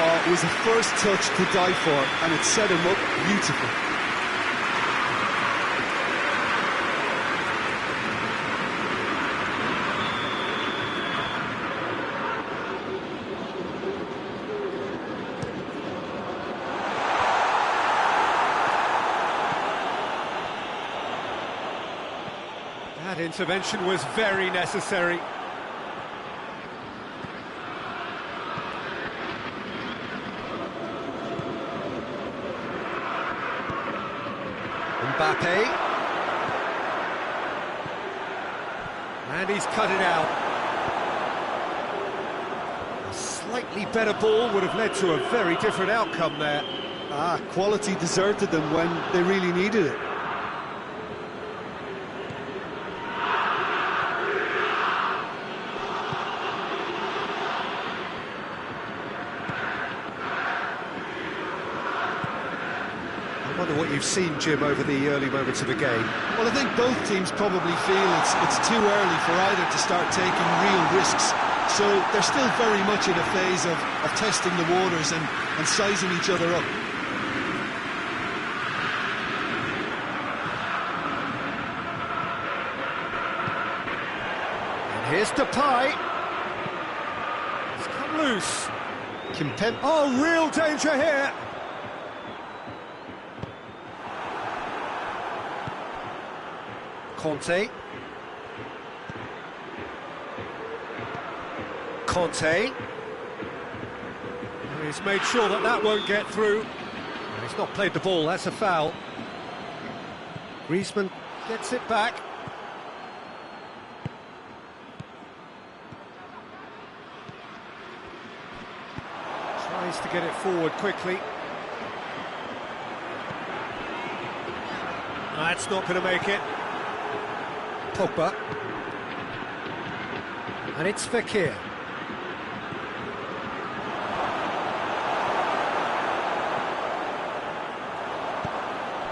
Oh, it was a first touch to die for, and it set him up beautifully. That intervention was very necessary. Mbappe. And he's cut it out. A slightly better ball would have led to a very different outcome there. Quality deserted them when they really needed it. I wonder what you've seen, Jim, over the early moments of the game. Well, I think both teams probably feel it's too early for either to start taking real risks. So they're still very much in a phase of testing the waters and sizing each other up. And here's Depay. It's come loose. Kimpembe. Oh, real danger here. Conte. He's made sure that won't get through. He's not played the ball, that's a foul. Griezmann gets it back. Tries to get it forward quickly. That's not going to make it. Pogba. And it's Fekir.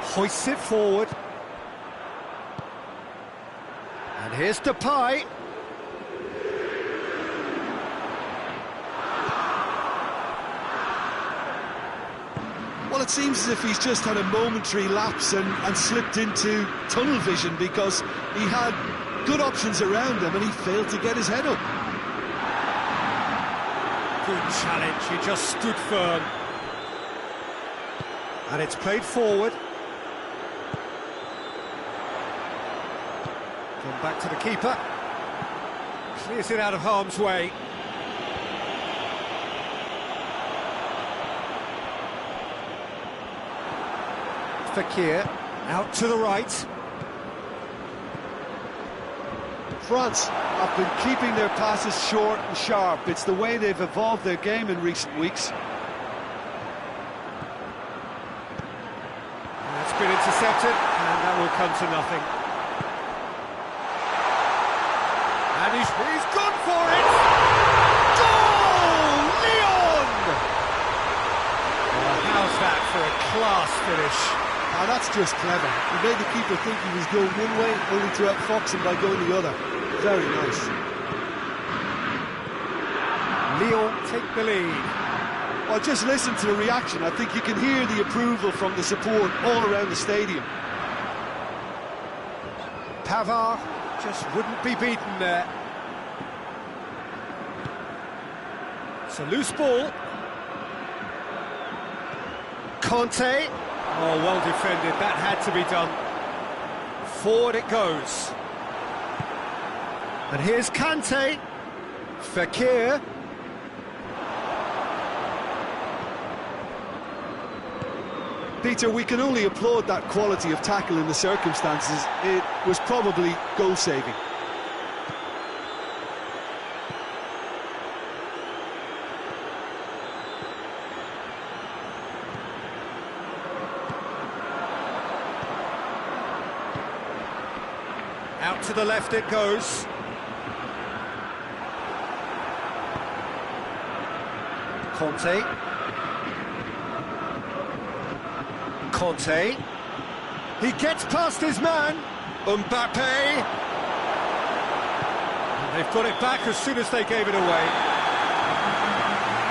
Hoists it forward. And here's Depay. Well, it seems as if he's just had a momentary lapse and slipped into tunnel vision, because he had good options around him and he failed to get his head up. Good challenge, he just stood firm. And it's played forward. Gone back to the keeper. Clears it out of harm's way. Fekir, out to the right. France have been keeping their passes short and sharp. It's the way they've evolved their game in recent weeks. That's been intercepted, and that will come to nothing. And he's gone for it! Goal! Leon! Well, how's that for a class finish? Oh, that's just clever. He made the keeper think he was going one way, only to outfox him by going the other. Very nice. Lyon take the lead. Well, just listen to the reaction. I think you can hear the approval from the support all around the stadium. Pavard just wouldn't be beaten there. It's a loose ball. Conte. Oh, well defended. That had to be done. Forward it goes. And here's Kante. Fekir. Peter, we can only applaud that quality of tackle in the circumstances. It was probably goal-saving. Out to the left it goes. Conte. He gets past his man. Mbappe. And they've got it back as soon as they gave it away.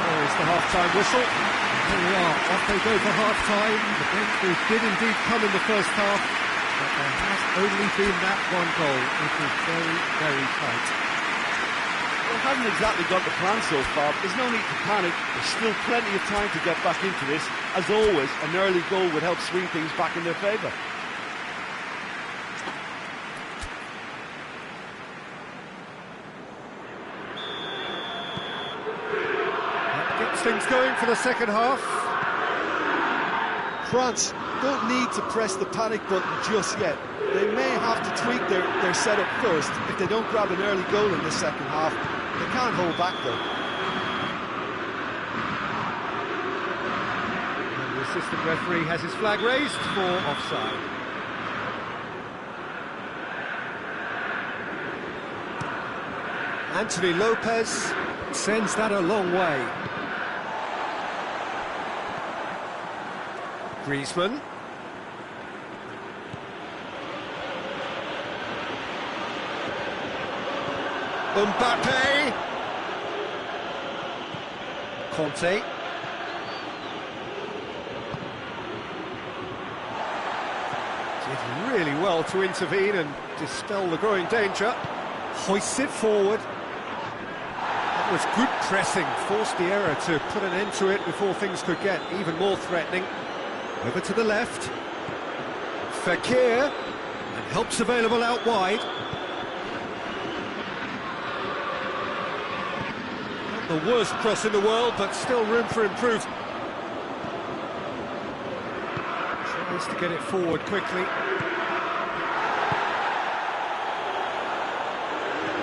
There is the half-time whistle. There we are, off they go for half-time. The breakthrough did indeed come in the first half, but there has only been that one goal. It was very, very tight. Well, hasn't exactly got the plan so far. There's no need to panic. There's still plenty of time to get back into this. As always, an early goal would help swing things back in their favour. That gets things going for the second half. France don't need to press the panic button just yet. They may have to tweak their setup first. If they don't grab an early goal in the second half, they can't hold back though. And the assistant referee has his flag raised for offside. Anthony Lopez sends that a long way. Griezmann. Mbappe. Conte. Did really well to intervene and dispel the growing danger. Hoists it forward. That was good pressing, forced the error to put an end to it before things could get even more threatening. Over to the left. Fekir. And help's available out wide. Not the worst cross in the world, but still room for improvement. Tries to get it forward quickly.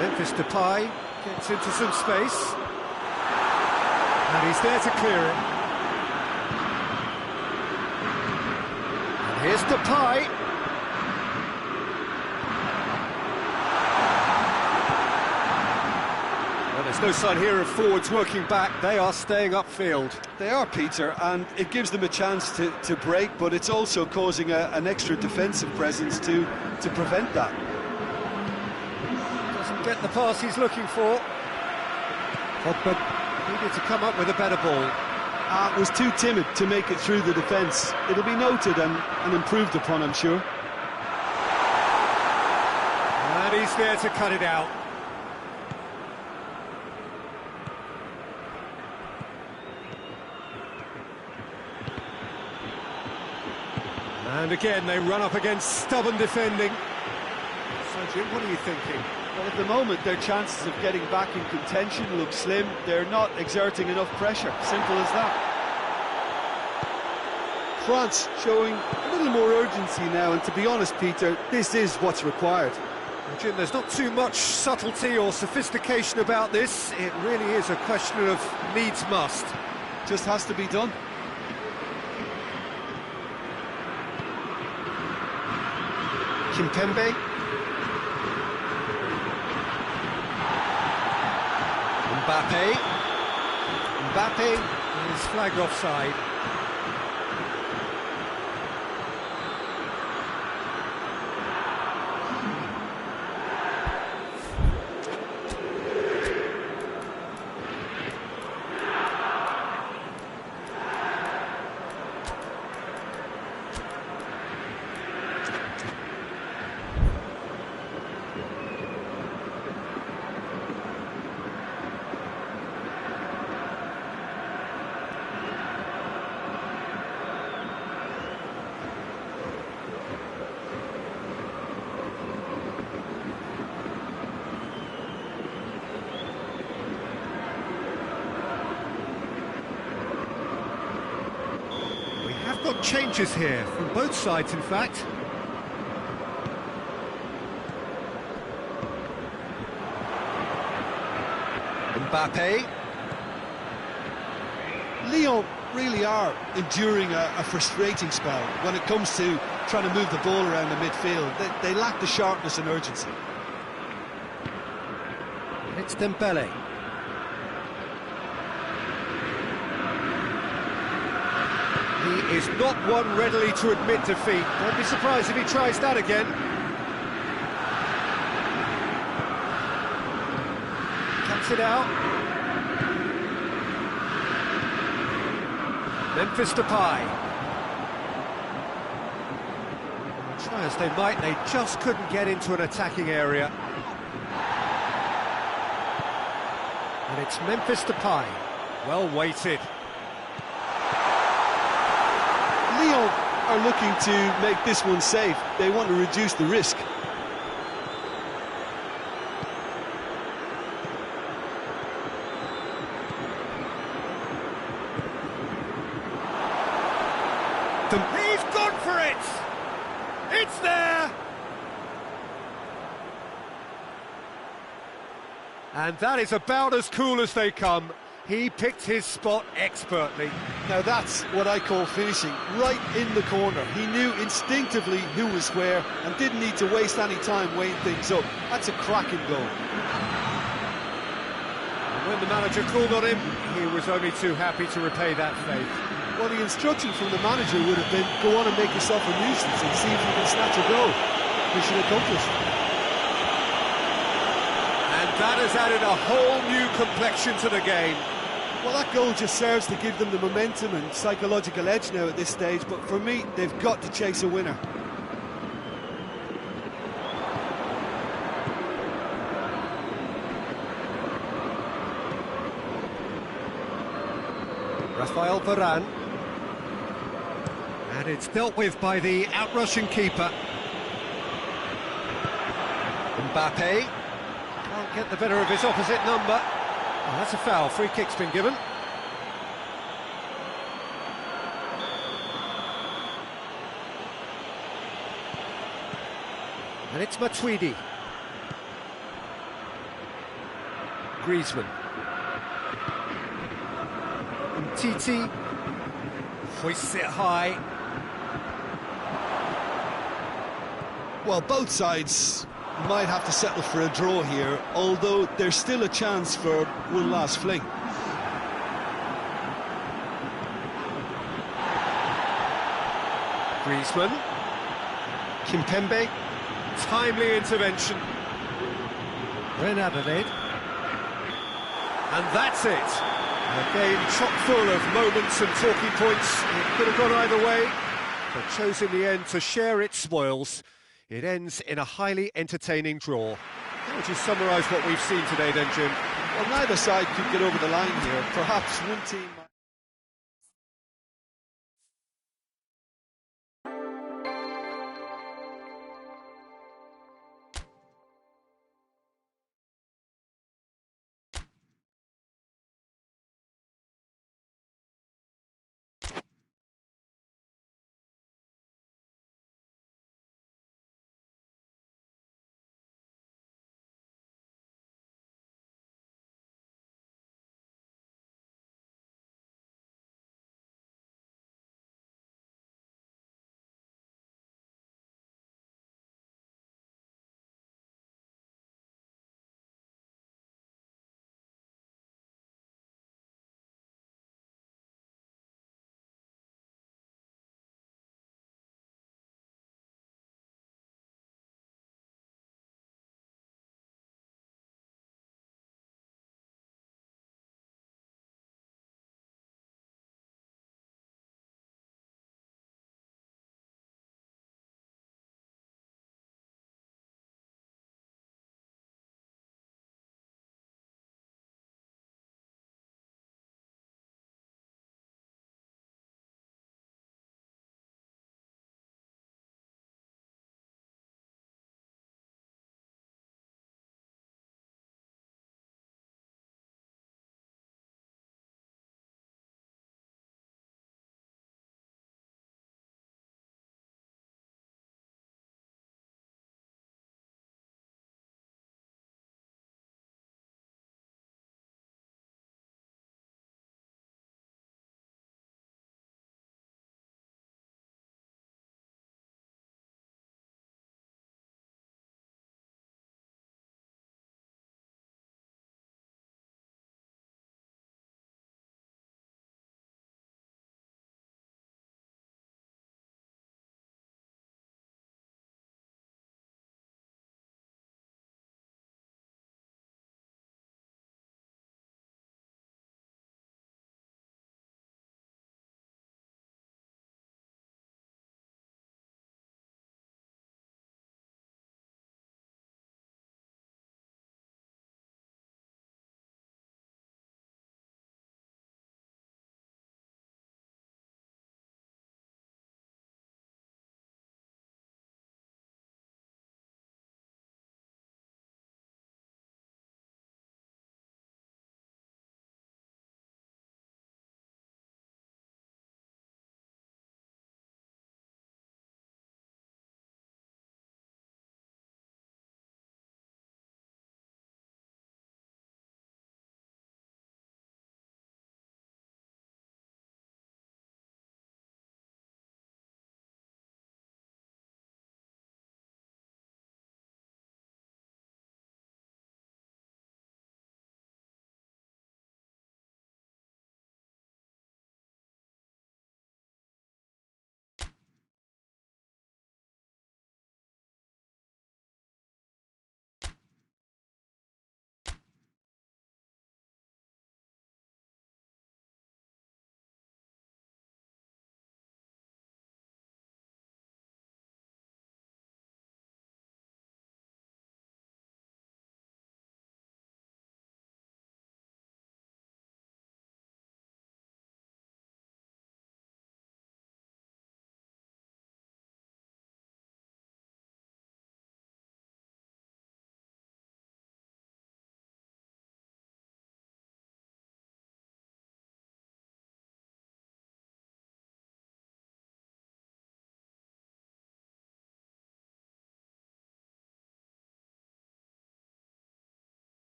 Memphis Depay gets into some space. And he's there to clear it. And here's Depay. Well, there's no sign here of forwards working back. They are staying upfield. They are, Peter, and it gives them a chance to break, but it's also causing an extra defensive presence to prevent that. Doesn't get the pass he's looking for. Pogba needed to come up with a better ball. Was too timid to make it through the defence. It'll be noted and improved upon, I'm sure. And he's there to cut it out. And again, they run up against stubborn defending. So, Jim, what are you thinking? Well, at the moment, their chances of getting back in contention look slim. They're not exerting enough pressure. Simple as that. France showing a little more urgency now, and to be honest, Peter, this is what's required. Well, Jim, there's not too much subtlety or sophistication about this. It really is a question of needs must. Just has to be done. Kimpembe. Mbappe is flagged offside. changes here, from both sides in fact. Mbappe. Lyon really are enduring a frustrating spell when it comes to trying to move the ball around the midfield. They lack the sharpness and urgency. It's Dembele. He is not one readily to admit defeat. Don't be surprised if he tries that again. Cuts it out. Memphis Depay. Try as they might, they just couldn't get into an attacking area. And it's Memphis Depay. Well weighted. Lyon are looking to make this one safe. They want to reduce the risk. He's gone for it! It's there! And that is about as cool as they come. He picked his spot expertly. Now that's what I call finishing, right in the corner. He knew instinctively who was where and didn't need to waste any time weighing things up. That's a cracking goal. And when the manager called on him, he was only too happy to repay that faith. Well, the instruction from the manager would have been, go on and make yourself a nuisance and see if you can snatch a goal. Mission accomplished. And that has added a whole new complexion to the game. Well, that goal just serves to give them the momentum and psychological edge now at this stage, but for me, they've got to chase a winner. Rafael Varane. And it's dealt with by the outrushing keeper. Mbappe. Can't get the better of his opposite number. Oh, that's a foul. Free kick's been given. And it's Matuidi. Griezmann. Titi hoists it high. Well, both sides might have to settle for a draw here, although there's still a chance for one last fling. Griezmann. Kimpembe. Timely intervention. Renabed. And that's it. A game chock full of moments and talking points. It could have gone either way, but chose in the end to share its spoils. It ends in a highly entertaining draw. How would you summarise what we've seen today then, Jim? Well, neither side could get over the line here. Perhaps one team...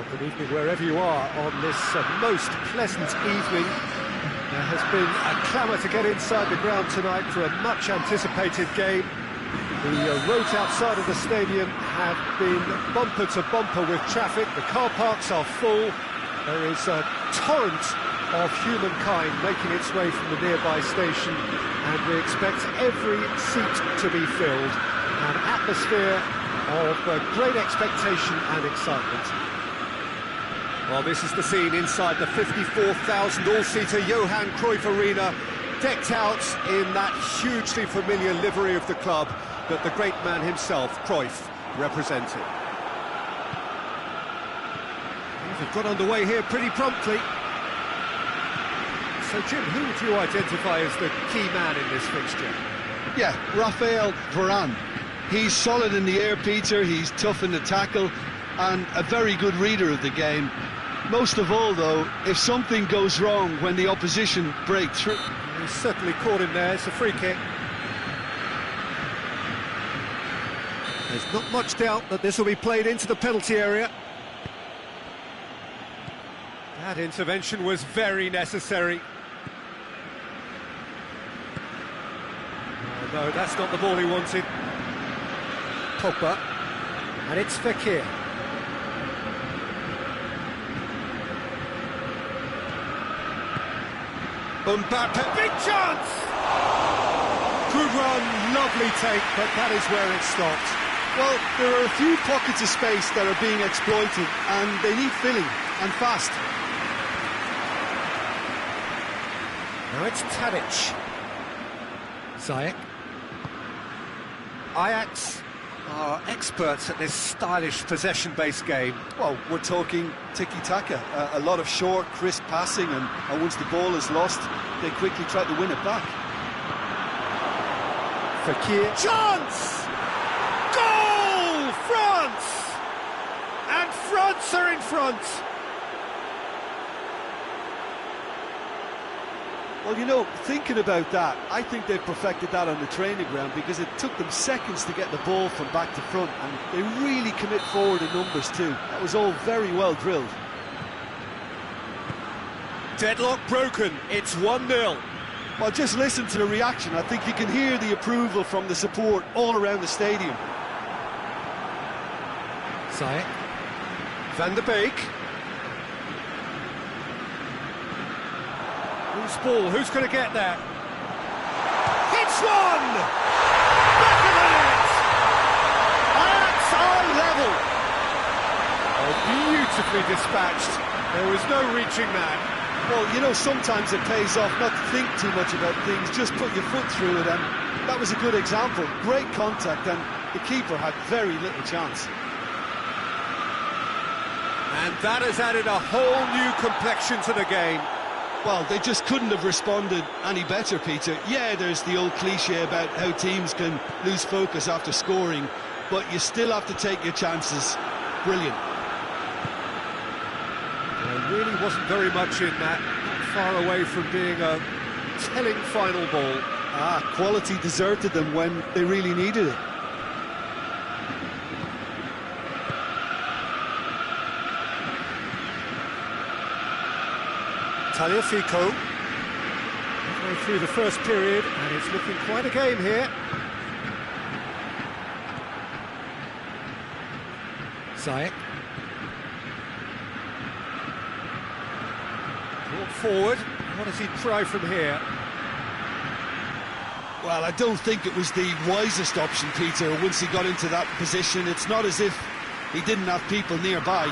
Well, good evening wherever you are on this most pleasant evening. There has been a clamour to get inside the ground tonight for a much-anticipated game. The roads outside of the stadium have been bumper to bumper with traffic. The car parks are full. There is a torrent of humankind making its way from the nearby station, and we expect every seat to be filled. An atmosphere of great expectation and excitement. Well, this is the scene inside the 54,000 all-seater Johan Cruyff Arena, decked out in that hugely familiar livery of the club that the great man himself, Cruyff, represented. They've got underway here pretty promptly. So, Jim, who would you identify as the key man in this fixture? Yeah, Raphael Varane. He's solid in the air, Peter, he's tough in the tackle, and a very good reader of the game. Most of all, though, if something goes wrong when the opposition break through... He's certainly caught him there, it's a free kick. There's not much doubt that this will be played into the penalty area. That intervention was very necessary. Oh, no, that's not the ball he wanted. Pogba, and it's Fekir. Mbappe, big chance! Good run, lovely take, but that is where it stopped. Well, there are a few pockets of space that are being exploited, and they need filling, and fast. Now it's Tadic. Ziyech. Ajax are experts at this stylish possession-based game. Well, we're talking tiki-taka, a lot of short, crisp passing, and once the ball is lost, they quickly try to win it back. Fekir. Chance! Goal! France! And France are in front! Well, you know, thinking about that, I think they've perfected that on the training ground, because it took them seconds to get the ball from back to front, and they really commit forward in numbers too. That was all very well drilled. Deadlock broken, it's 1-0. Well, just listen to the reaction. I think you can hear the approval from the support all around the stadium. Ziyech. Van der Beek. Who's ball? Who's going to get there? Hits one! Back of the net! Ajax are level! Oh, beautifully dispatched. There was no reaching that. Well, you know, sometimes it pays off not to think too much about things, just put your foot through it, and that was a good example. Great contact, and the keeper had very little chance. And that has added a whole new complexion to the game. Well, they just couldn't have responded any better, Peter. Yeah, there's the old cliche about how teams can lose focus after scoring, but you still have to take your chances. Brilliant. There really wasn't very much in that, not far away from being a telling final ball. Quality deserted them when they really needed it. Tagliafico, halfway through the first period, and it's looking quite a game here. Ziyech. Brought forward, what does he try from here? Well, I don't think it was the wisest option, Peter, once he got into that position. It's not as if he didn't have people nearby.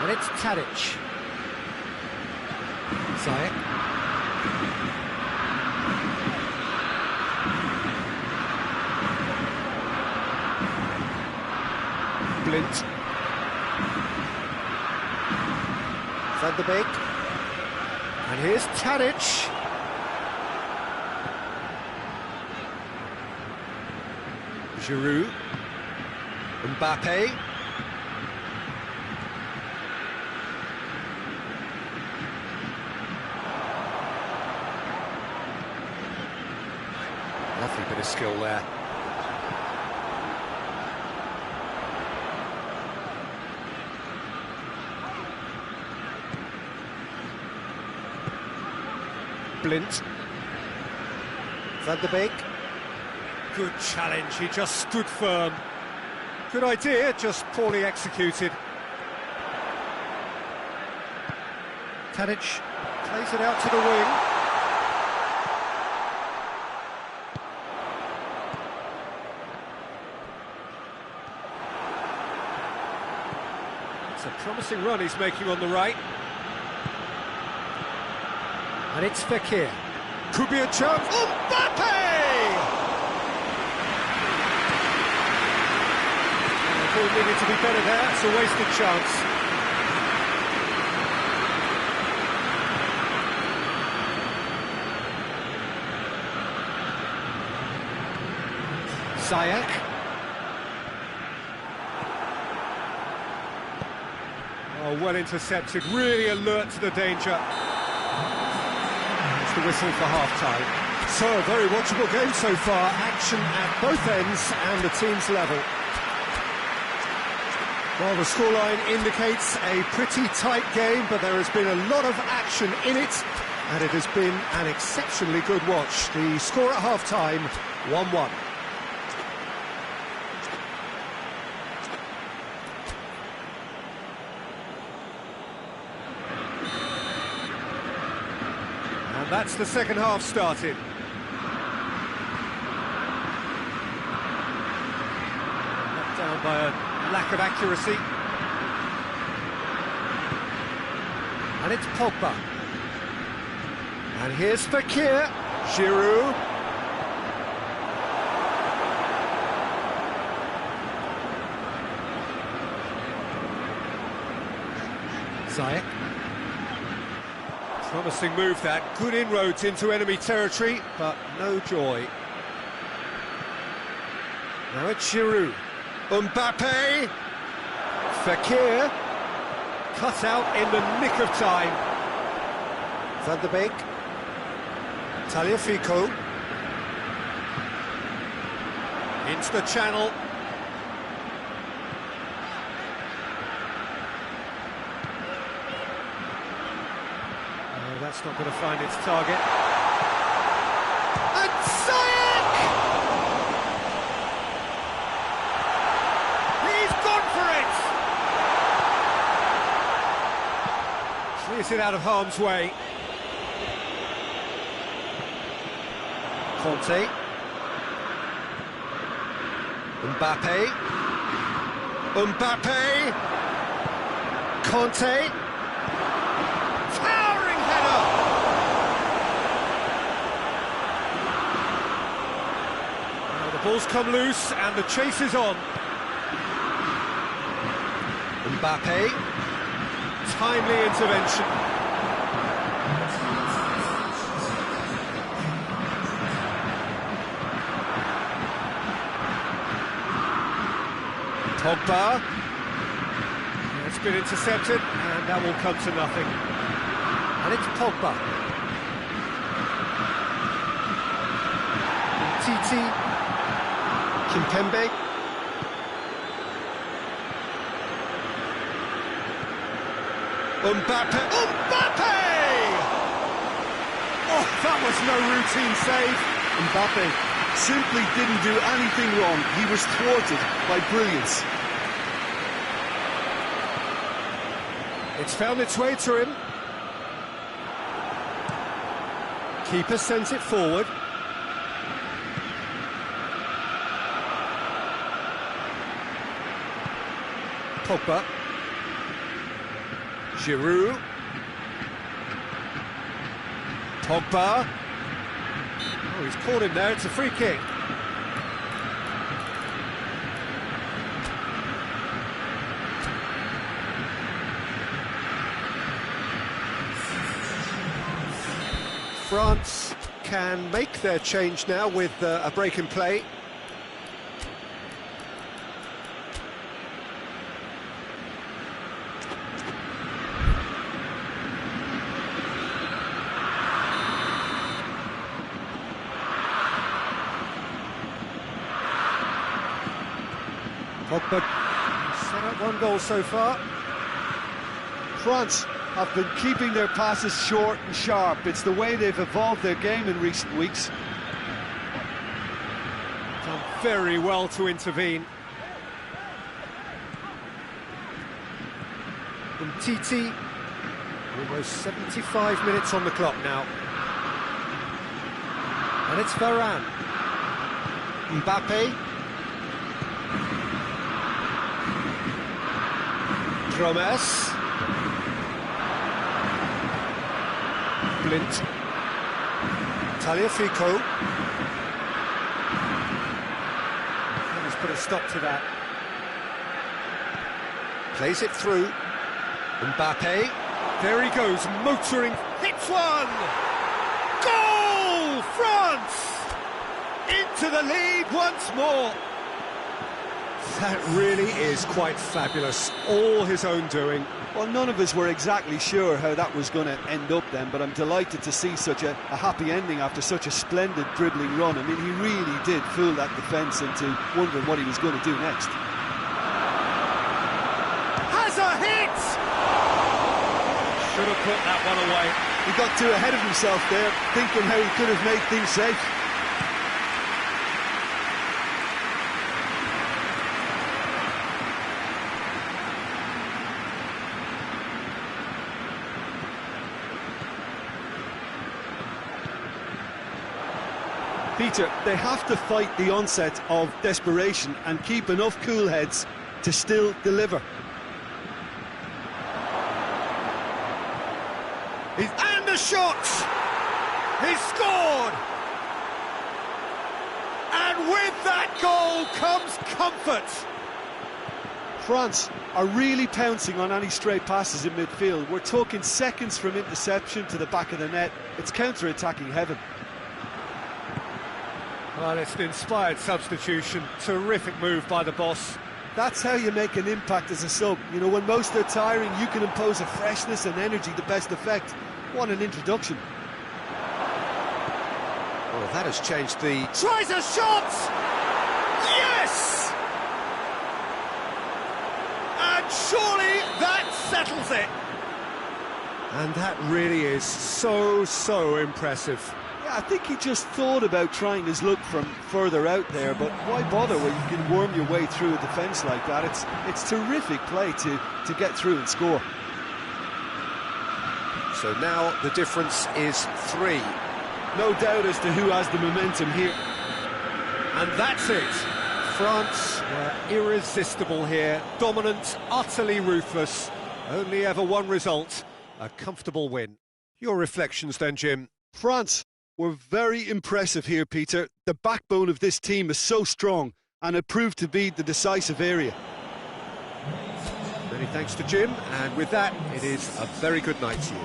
And it's Tadic. Ziyech. Blind. Van der Beek. And here's Tadic. Giroud. Mbappe. Lovely bit of skill there. Blind. Van der Beek. Good challenge, he just stood firm. Good idea, just poorly executed. Tadic plays it out to the wing. It's a promising run he's making on the right. And it's Fekir. Could be a chance. Mbappe! The ball needed to be better there. It's a wasted chance. Ziyech. Oh, well intercepted. Really alert to the danger. The whistle for half-time. So, a very watchable game so far. Action at both ends and the team's level. Well, the scoreline indicates a pretty tight game, but there has been a lot of action in it, and it has been an exceptionally good watch. The score at half-time, 1-1. That's the second half started. Knocked down by a lack of accuracy. And it's Pogba. And here's Fekir. Giroud. Ziyech. Promising move that, good inroads into enemy territory, but no joy. Now it's Giroud. Mbappe! Fekir! Cut out in the nick of time. Van der Beek. Tagliafico. Into the channel. That's not going to find its target. And Ziyech! He's gone for it! Clears it out of harm's way. Conte. Mbappe. Mbappe. Conte. The ball's come loose and the chase is on. Mbappe. Timely intervention. Pogba. It's been intercepted and that will come to nothing. And it's Pogba. Titi. Kimpembe. Mbappe. Mbappe! Oh, that was no routine save. Mbappe simply didn't do anything wrong. He was thwarted by brilliance. It's found its way to him. Keeper sends it forward. Pogba. Giroud. Pogba. Oh, he's caught him there, it's a free kick. France can make their change now with a break in play. Pogba set up one goal so far. France have been keeping their passes short and sharp. It's the way they've evolved their game in recent weeks. Done very well to intervene. Titi, almost 75 minutes on the clock now. And it's Varane. Mbappe. Promes. Blint. Taliafico. He's put a stop to that. Plays it through. Mbappe. There he goes, motoring. Hits one! Goal! France! Into the lead once more. That really is quite fabulous. All his own doing. Well, none of us were exactly sure how that was going to end up then, but I'm delighted to see such a happy ending after such a splendid dribbling run. I mean, he really did fool that defence into wondering what he was going to do next. Has a hit! Should have put that one away. He got too ahead of himself there, thinking how he could have made things safe. Peter, they have to fight the onset of desperation and keep enough cool heads to still deliver. And the shot! He's scored! And with that goal comes comfort! France are really pouncing on any stray passes in midfield. We're talking seconds from interception to the back of the net. It's counter-attacking heaven. Well, it's an inspired substitution. Terrific move by the boss. That's how you make an impact as a sub. You know, when most are tiring, you can impose a freshness and energy to best effect. What an introduction. Oh, that has changed the... Tries a shot! Yes! And surely that settles it. And that really is so impressive. Yeah, I think he just thought about trying his luck from further out there, but why bother when you can worm your way through a defence like that? It's terrific play to get through and score. So now the difference is 3. No doubt as to who has the momentum here. And that's it. France were irresistible here. Dominant, utterly ruthless. Only ever one result, a comfortable win. Your reflections then, Jim? France were very impressive here, Peter. The backbone of this team is so strong, and it proved to be the decisive area. Many thanks to Jim, and with that, it is a very good night to you.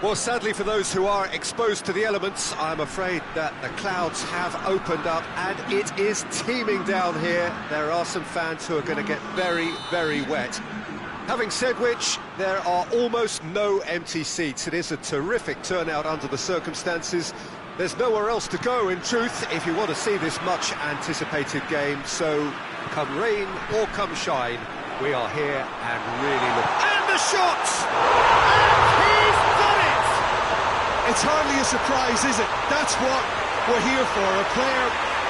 Well, sadly for those who are exposed to the elements, I'm afraid that the clouds have opened up and it is teeming down here. There are some fans who are going to get very, very wet. Having said which, there are almost no empty seats. It is a terrific turnout under the circumstances. There's nowhere else to go, in truth, if you want to see this much-anticipated game. So, come rain or come shine, we are here and really look... And the shot! And he's done it! It's hardly a surprise, is it? That's what we're here for, a player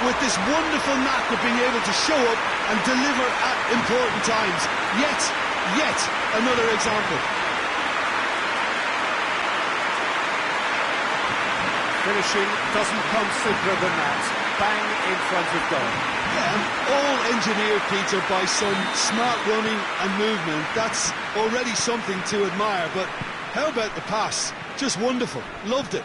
with this wonderful knack of being able to show up and deliver at important times. Yet another example. Finishing doesn't come simpler than that. Bang in front of goal. Yeah, all engineered, Peter, by some smart running and movement. That's already something to admire, but how about the pass? Just wonderful. Loved it.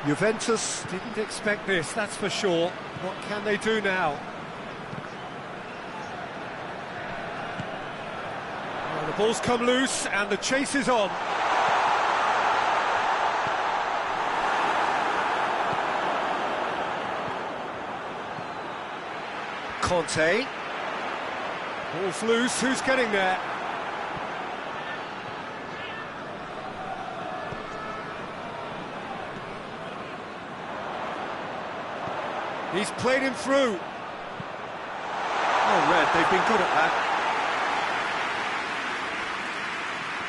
Juventus didn't expect this, that's for sure. What can they do now? Well, the ball's come loose and the chase is on. Conte. Ball's loose, who's getting there? He's played him through. Oh, Red, they've been good at that.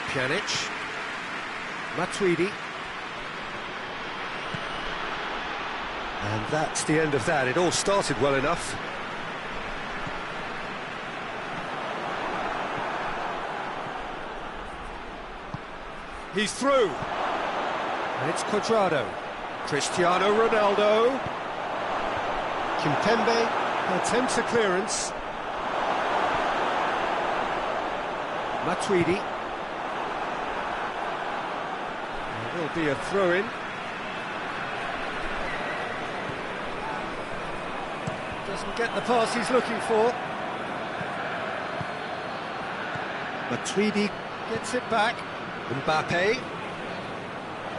Pjanic. Matuidi. And that's the end of that. It all started well enough. He's through. And it's Cuadrado. Cristiano Ronaldo. Kimpembe attempts a clearance. Matuidi. There will be a throw-in. Doesn't get the pass he's looking for. Matuidi gets it back. Mbappe.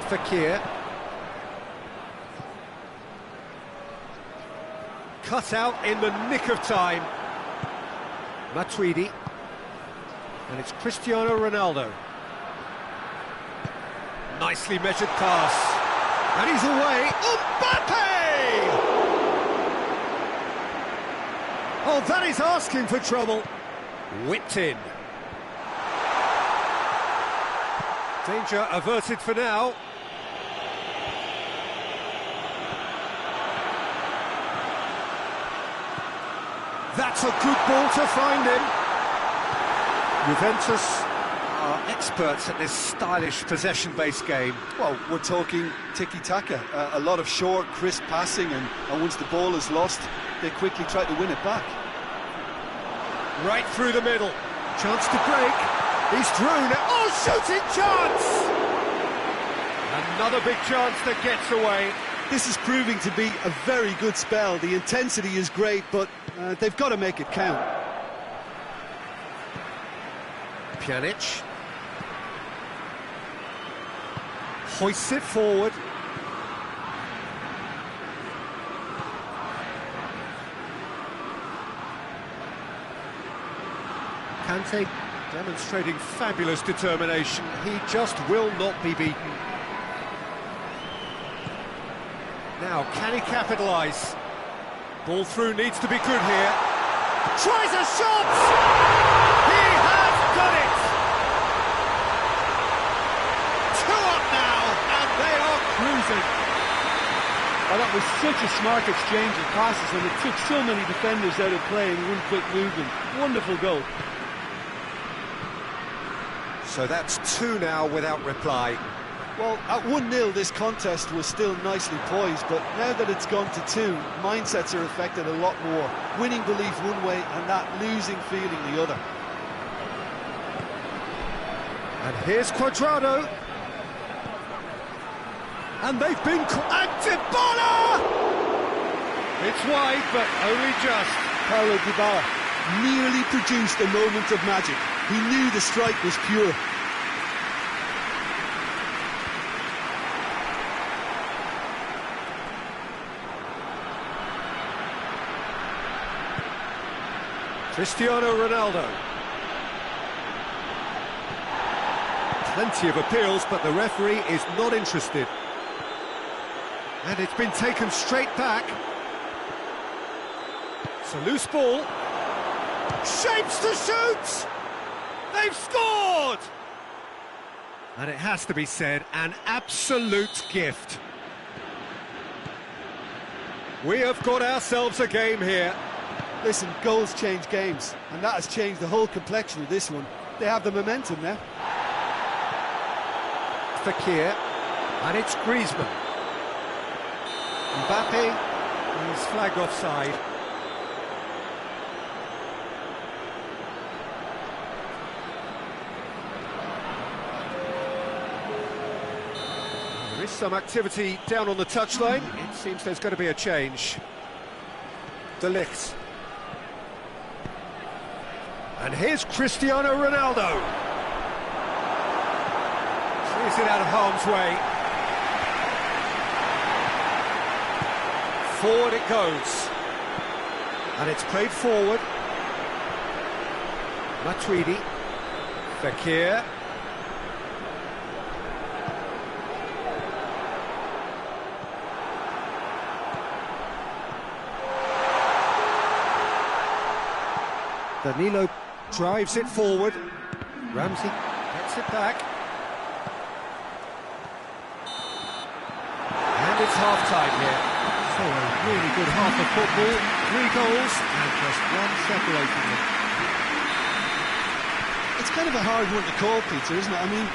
Fekir. Cut out in the nick of time. Matuidi. And it's Cristiano Ronaldo. Nicely measured pass. And he's away. Mbappe! Oh, that is asking for trouble. Whipped in. Danger averted for now. That's a good ball to find him. Juventus are experts at this stylish possession-based game. Well, we're talking tiki-taka, a lot of short, crisp passing, and once the ball is lost, they quickly try to win it back. Right through the middle. Chance to break. He's through now. Oh, shooting chance! Another big chance that gets away. This is proving to be a very good spell. The intensity is great, but they've got to make it count. Pjanic. Hoists it forward. Kante demonstrating fabulous determination. He just will not be beaten. Now, can he capitalise? Ball through needs to be good here. Tries a shot! He has got it! 2 up now, and they are cruising. Oh, that was such a smart exchange of passes, and it took so many defenders out of play in one quick movement. Wonderful goal. So that's 2 now without reply. Well, at 1-0, this contest was still nicely poised, but now that it's gone to 2, mindsets are affected a lot more. Winning belief one way and that losing feeling the other. And here's Cuadrado. And they've been... And Dybala! It's wide, but only just. Paulo Dybala nearly produced a moment of magic. He knew the strike was pure. Cristiano Ronaldo. Plenty of appeals, but the referee is not interested. And it's been taken straight back. It's a loose ball. Shapes to shoot! They've scored! And it has to be said, an absolute gift. We have got ourselves a game here. Listen, goals change games, and that has changed the whole complexion of this one. They have the momentum now. Fekir, and it's Griezmann. Mbappe, he's flagged offside. There is some activity down on the touchline. It seems there's going to be a change. De Ligt. And here's Cristiano Ronaldo. Clears it out of harm's way. Forward it goes. And it's played forward. Matuidi. Fekir. Danilo drives it forward. Ramsey gets it back. And it's half-time here. So a really good half of football. 3 goals and just one separating them. It's kind of a hard one to call, Peter, isn't it? I mean,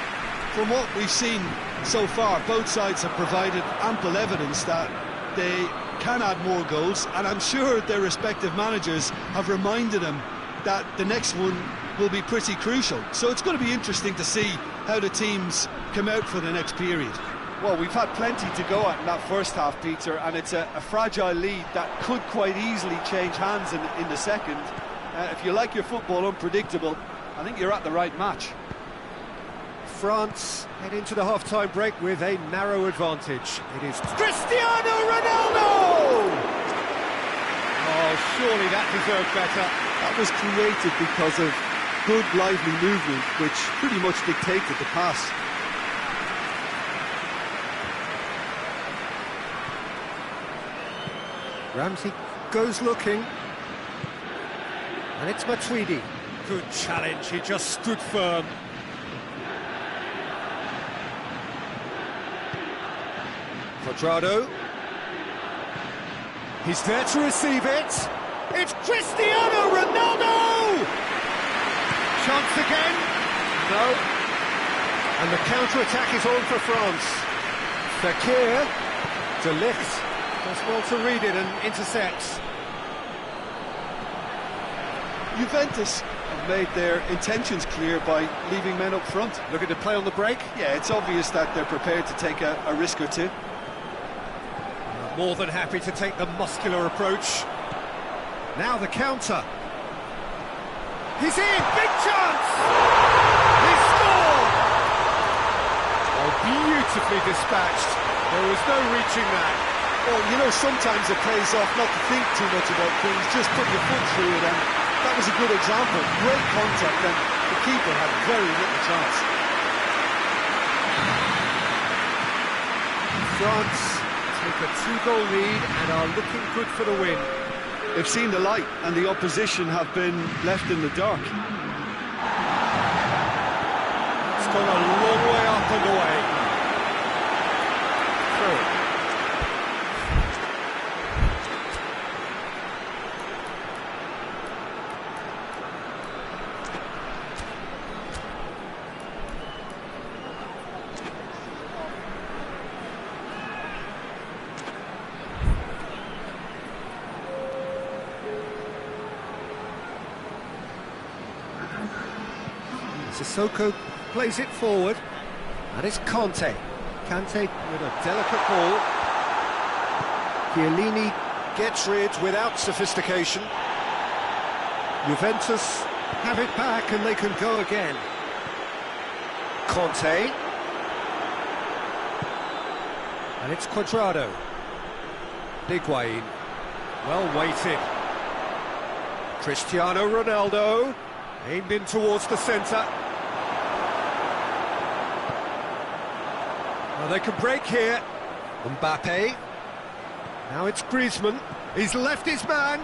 from what we've seen so far, both sides have provided ample evidence that they can add more goals, and I'm sure their respective managers have reminded them that the next one will be pretty crucial. So it's going to be interesting to see how the teams come out for the next period. Well, we've had plenty to go at in that first half, Peter, and it's a fragile lead that could quite easily change hands in the second. If you like your football unpredictable, I think you're at the right match. France head into the half-time break with a narrow advantage. It is Cristiano Ronaldo! Oh, surely that deserved better. That was created because of good, lively movement, which pretty much dictated the pass. Ramsey goes looking. And it's Matuidi. Good challenge, he just stood firm. Quadrado. He's there to receive it. It's Cristiano Ronaldo! Chance again. No. And the counter-attack is on for France. Fekir. De Ligt does well to read it and intercepts. Juventus have made their intentions clear by leaving men up front. Looking to play on the break. Yeah, it's obvious that they're prepared to take a risk or two. More than happy to take the muscular approach. Now the counter. He's in! Big chance! He scored! Oh, beautifully dispatched. There was no reaching that. Well, you know, sometimes it pays off not to think too much about things, just put your foot through it, and that was a good example. Great contact, and the keeper had very little chance. France take a 2-goal lead and are looking good for the win. They've seen the light, and the opposition have been left in the dark. It's gone a long way up and away. Through. Sissoko plays it forward, and it's Kante. Kante with a delicate ball. Chiellini gets rid without sophistication. Juventus have it back and they can go again. Kante. And it's Quadrado. Higuain. Well weighted. Cristiano Ronaldo, aimed in towards the centre. Well, they can break here. Mbappe. Now it's Griezmann. He's left his man.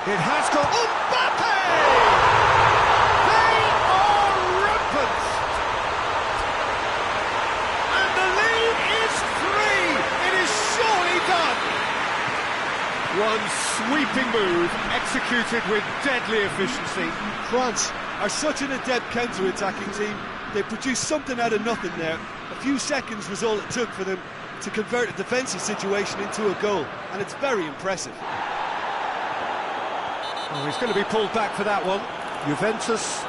It has got Mbappe! They are rampant! And the lead is 3! It is surely done! One sweeping move, executed with deadly efficiency. France are such an adept counter-attacking team. They produced something out of nothing there. A few seconds was all it took for them to convert a defensive situation into a goal, and it's very impressive. Oh, he's going to be pulled back for that one. Juventus,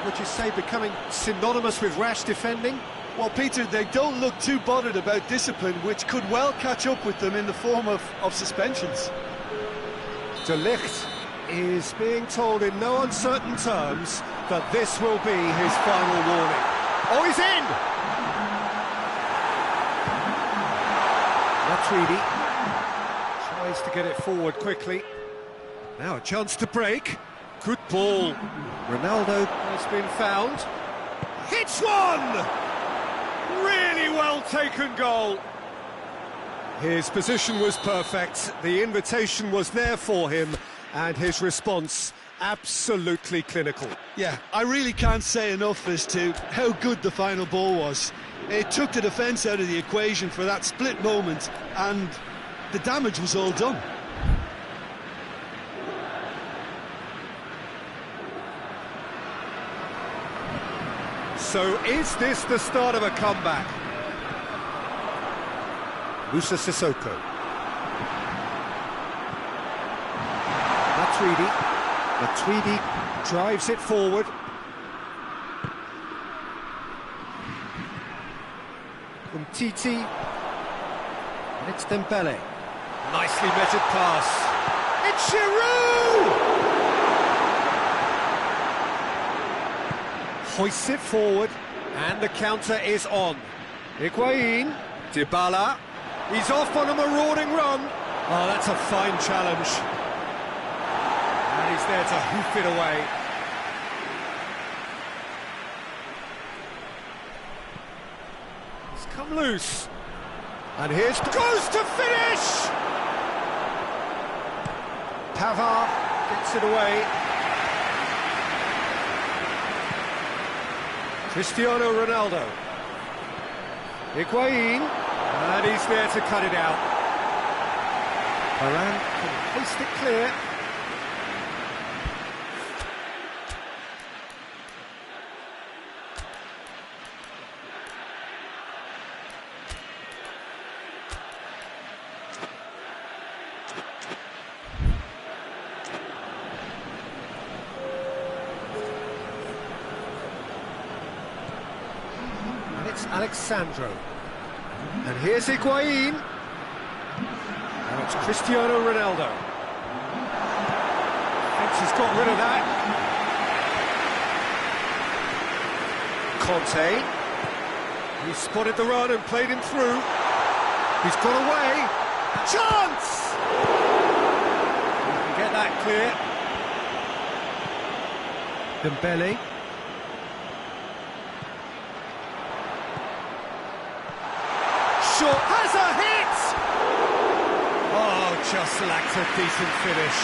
would you say, becoming synonymous with rash defending? Well, Peter, they don't look too bothered about discipline, which could well catch up with them in the form of suspensions. De Ligt is being told in no uncertain terms that this will be his final warning. Oh, he's in! Matuidi tries to get it forward quickly. Now a chance to break. Good ball. Ronaldo has been found. Hits one! Really well taken goal. His position was perfect. The invitation was there for him, and his response absolutely clinical. Yeah, I really can't say enough as to how good the final ball was. It took the defence out of the equation for that split moment, and the damage was all done. So is this the start of a comeback? Moussa Sissoko. Matuidi drives it forward. Umtiti. And it's Dembele. Nicely measured pass. It's Giroud! Hoists it forward, and the counter is on. Higuain, Dybala, he's off on a marauding run. Oh, that's a fine challenge. And he's there to hoof it away. He's come loose. And here's... goes to finish! Pavard gets it away. Cristiano Ronaldo. Higuain, and he's there to cut it out. Siaran can hoist it clear. It's Alexandro. And here's Higuain. Now it's Cristiano Ronaldo. Thinks he's got rid of that. Conte. He spotted the run and played him through. He's got away. Chance! He can get that clear. Dembele. Has a hit! Oh, just lacks a decent finish.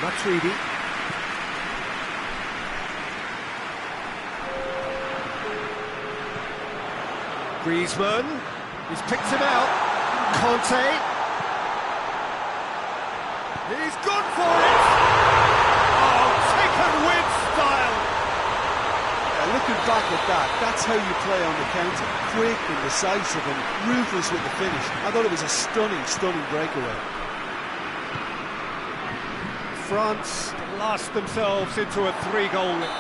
Matuidi. Griezmann. He's picked him out. Conte. He's gone for it! Oh, taken with style! Looking back at that, that's how you play on the counter. Quick and decisive and ruthless with the finish. I thought it was a stunning, stunning breakaway. France blast themselves into a 3-goal lead.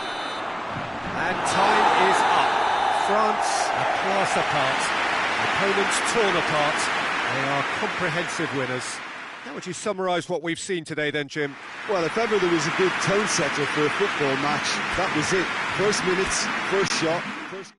And time is up. France are class apart. Opponents torn apart. They are comprehensive winners. How would you summarise what we've seen today then, Jim? Well, if ever there was a good tone setter for a football match, that was it. First minutes, first shot, first...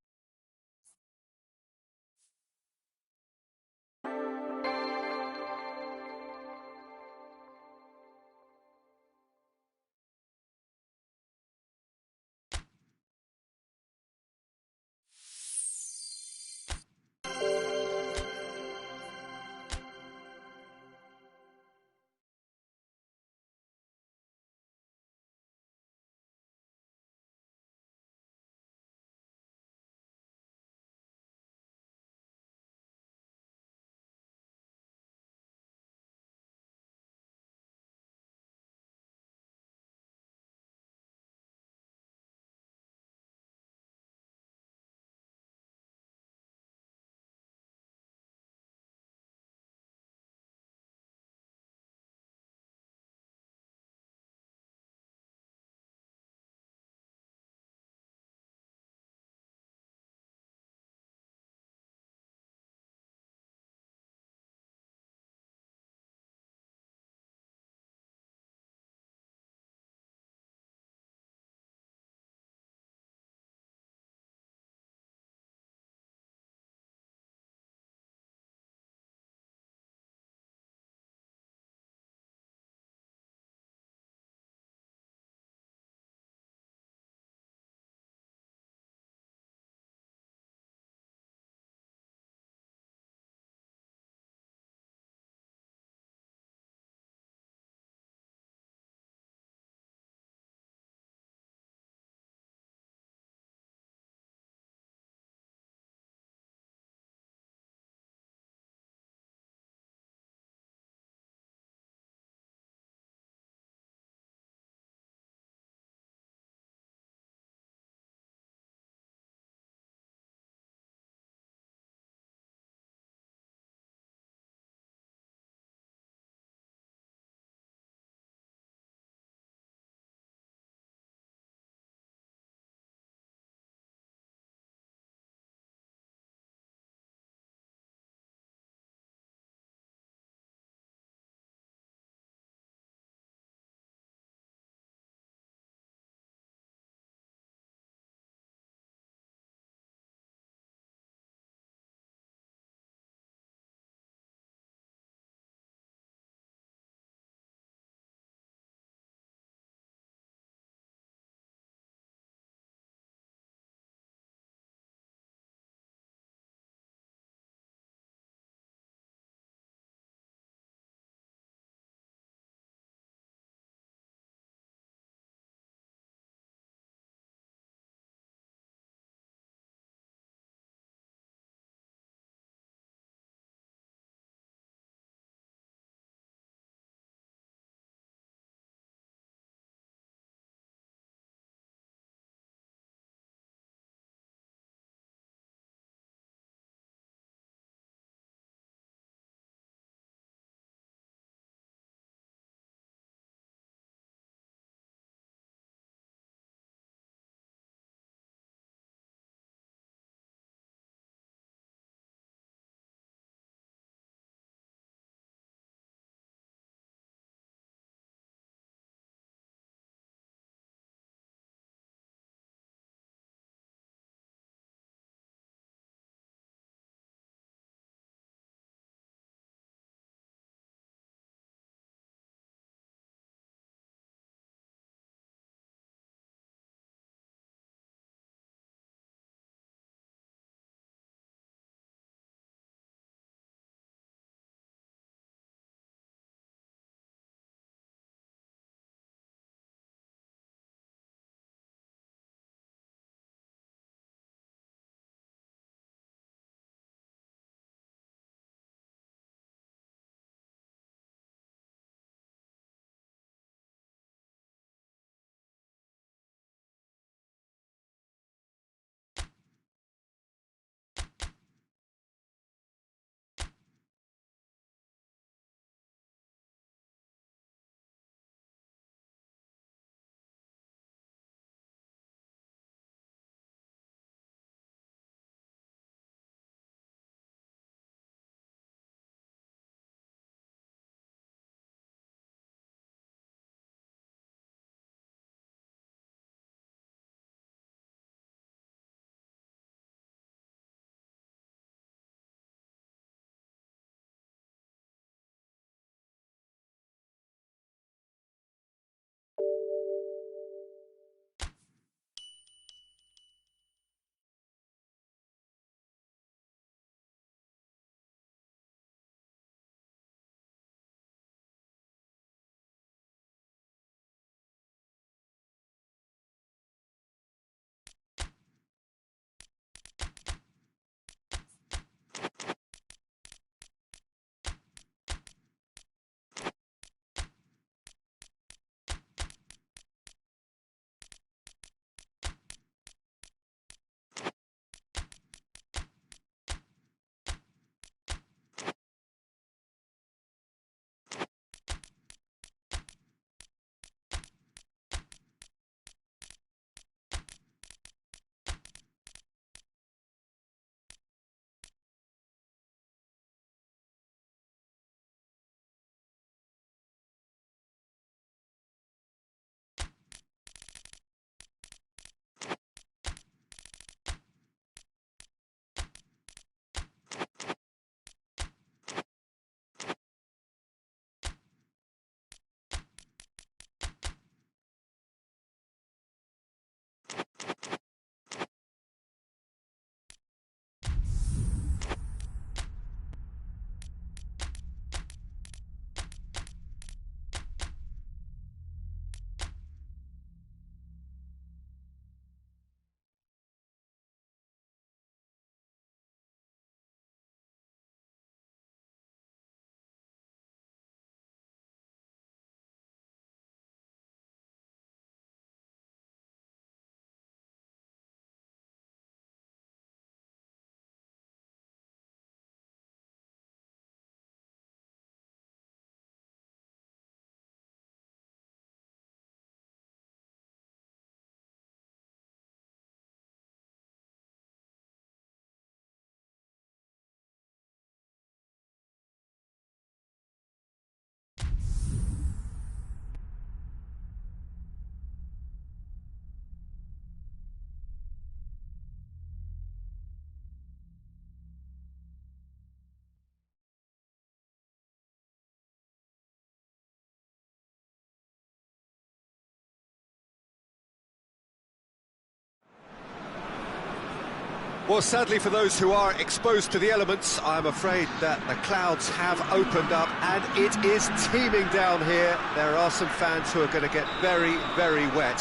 Well, sadly for those who are exposed to the elements, I'm afraid that the clouds have opened up and it is teeming down here. There are some fans who are going to get very, very wet.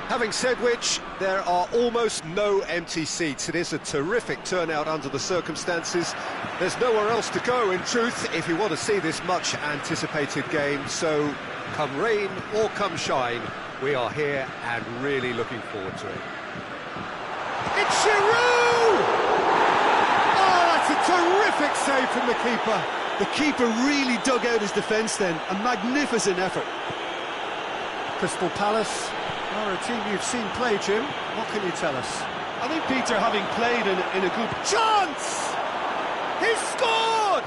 Having said which, there are almost no empty seats. It is a terrific turnout under the circumstances. There's nowhere else to go, in truth, if you want to see this much-anticipated game. So, come rain or come shine, we are here and really looking forward to it. It's Giroud! Oh, that's a terrific save from the keeper. The keeper really dug out his defence then. A magnificent effort. Crystal Palace are a team you've seen play, Jim. What can you tell us? I think Peter, having played in a good Chance! He scored!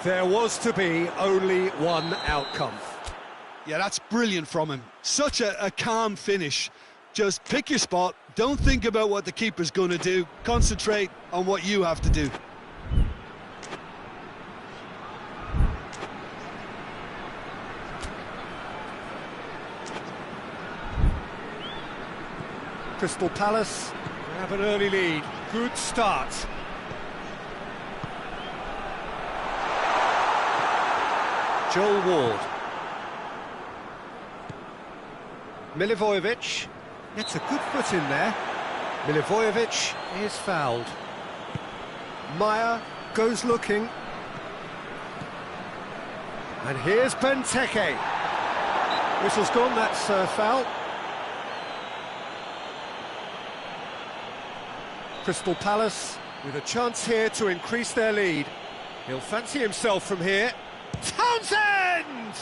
There was to be only one outcome. Yeah, that's brilliant from him. Such a calm finish. Just pick your spot, don't think about what the keeper's going to do, concentrate on what you have to do. Crystal Palace have an early lead. Good start. Joel Ward. Milivojevic gets a good foot in there. Milivojevic is fouled. Meyer goes looking. And here's Benteke. Whistle's gone, that's foul. Crystal Palace with a chance here to increase their lead. He'll fancy himself from here. Townsend!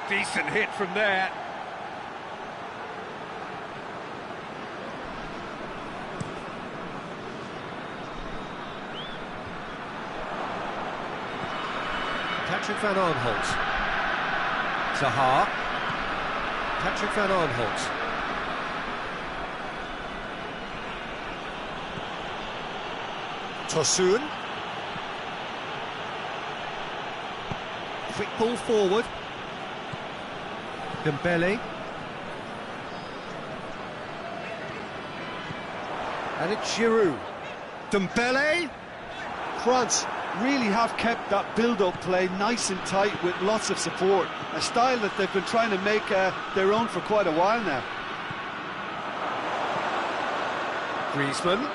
Decent hit from there. Patrick van Aanholt. Zaha. Patrick van Aanholt. Tosun. Quick ball forward. Dembele. And it's Giroud. Dembele. France really have kept that build-up play nice and tight with lots of support. A style that they've been trying to make their own for quite a while now. Griezmann.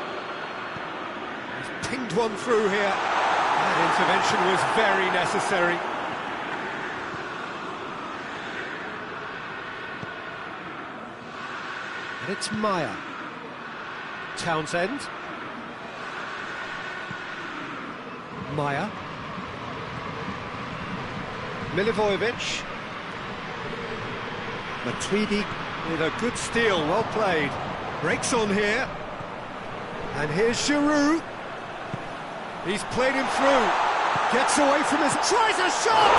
He's pinged one through here. That intervention was very necessary. And it's Meyer. Townsend. Meyer. Milivojevic. Matuidi with a good steal, well played. Breaks on here. And here's Giroud. He's played him through. Gets away from his... Tries a shot!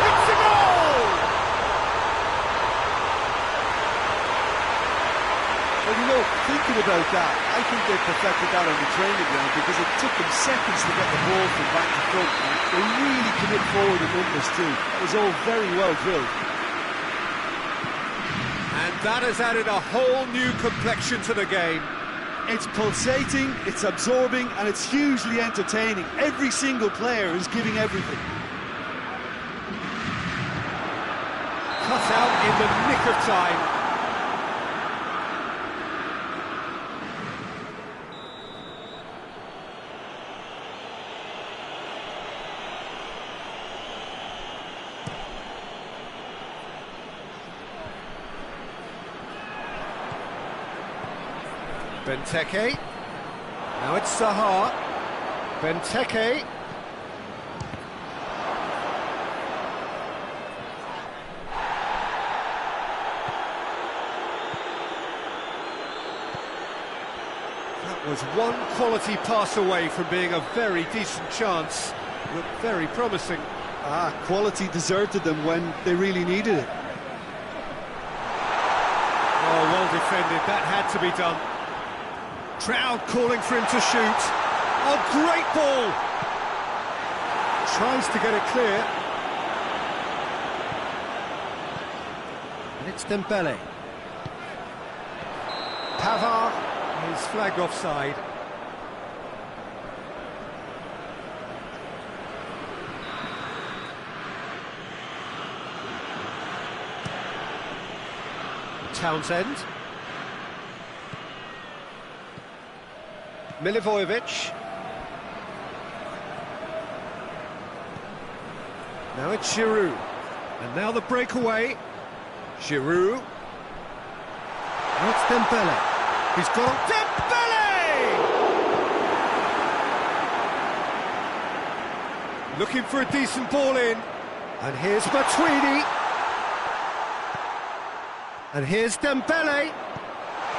It's a goal! Well, you know, thinking about that, I think they perfected that on the training ground because it took them seconds to get the ball from back to front. They really commit forward in numbers too. It was all very well drilled. And that has added a whole new complexion to the game. It's pulsating, it's absorbing, and it's hugely entertaining. Every single player is giving everything. Cut out in the nick of time. Benteke. Now it's Zaha. Benteke. That was one quality pass away from being a very decent chance. Looked very promising. Quality deserted them when they really needed it. Oh, well defended. That had to be done. Crowd calling for him to shoot. Oh, great ball! Tries to get it clear. And it's Dembele. Pavard He's flagged offside. Townsend. Milivojevic. Now it's Giroud. And now the breakaway. Giroud. Now it's Dembele. He's got Dembele! Looking for a decent ball in. And here's Matuidi. And here's Dembele.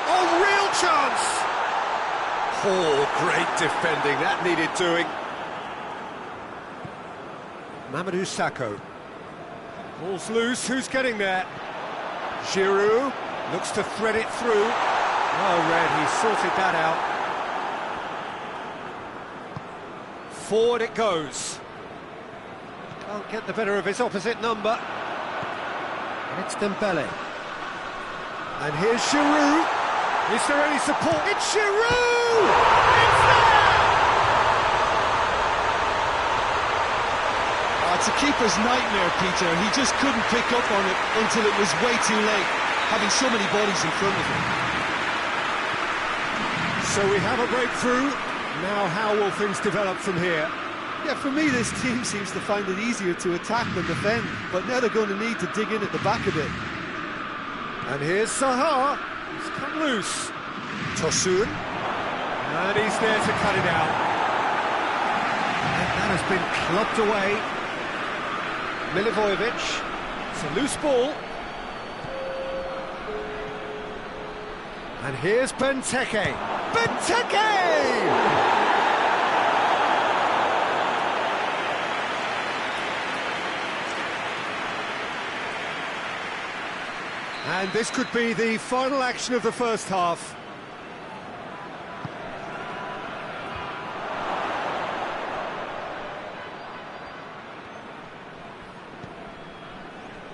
Oh, real chance! Oh, great defending. That needed doing. Mamadou Sakho. Ball's loose. Who's getting there? Giroud looks to thread it through. Oh, Red, he sorted that out. Forward it goes. Can't get the better of his opposite number. And it's Dembele. And here's Giroud. Is there any support? It's Giroud! It's there! Oh, it's a keeper's nightmare, Peter. He just couldn't pick up on it until it was way too late, having so many bodies in front of him. So we have a breakthrough. Now how will things develop from here? Yeah, for me, this team seems to find it easier to attack than defend, but now they're going to need to dig in at the back a bit. And here's Zaha. He's come loose. Tosun. And he's there to cut it out. And that has been clubbed away. Milivojevic. It's a loose ball. And here's Benteke. Benteke! And this could be the final action of the first half.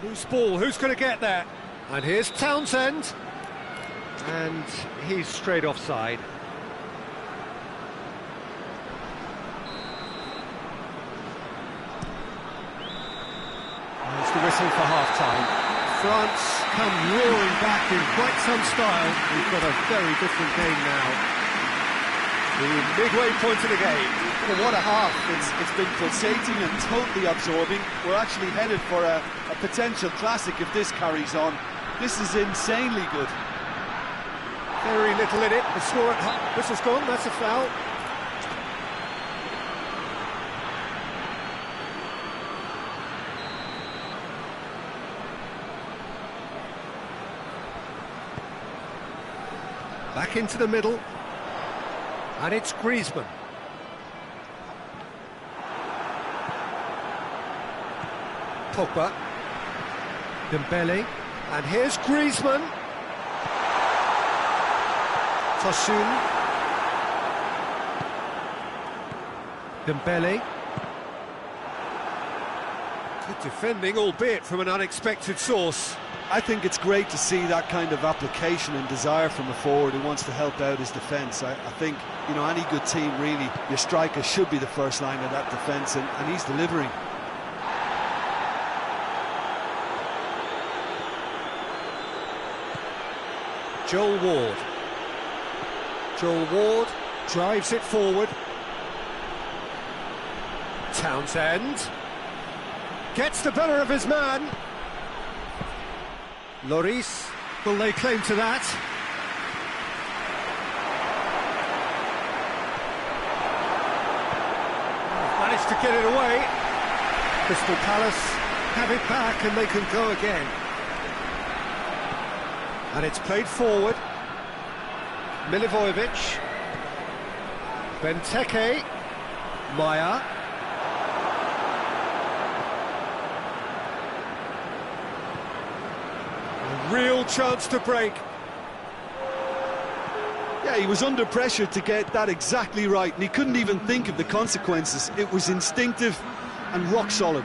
Loose ball, who's going to get there? And here's Townsend. And he's straight offside. There's the whistle for half-time. France come roaring back in quite some style. We've got a very different game now. The midway point of the game. Well, what a half. It's been pulsating and totally absorbing. We're actually headed for a potential classic if this carries on. This is insanely good. Very little in it. The score whistle's gone, that's a foul. Back into the middle, and it's Griezmann. Pogba, Dembele, and here's Griezmann. Tosun, Dembele. Good defending, albeit from an unexpected source. I think it's great to see that kind of application and desire from a forward who wants to help out his defence. I think, you know, any good team, really, your striker should be the first line of that defence, and he's delivering. Joel Ward. Joel Ward drives it forward. Townsend gets the better of his man. Lloris will lay claim to that. Managed to get it away. Crystal Palace have it back and they can go again. And it's played forward. Milivojevic. Benteke. Maya. A real chance to break. Yeah, he was under pressure to get that exactly right, and he couldn't even think of the consequences. It was instinctive and rock solid.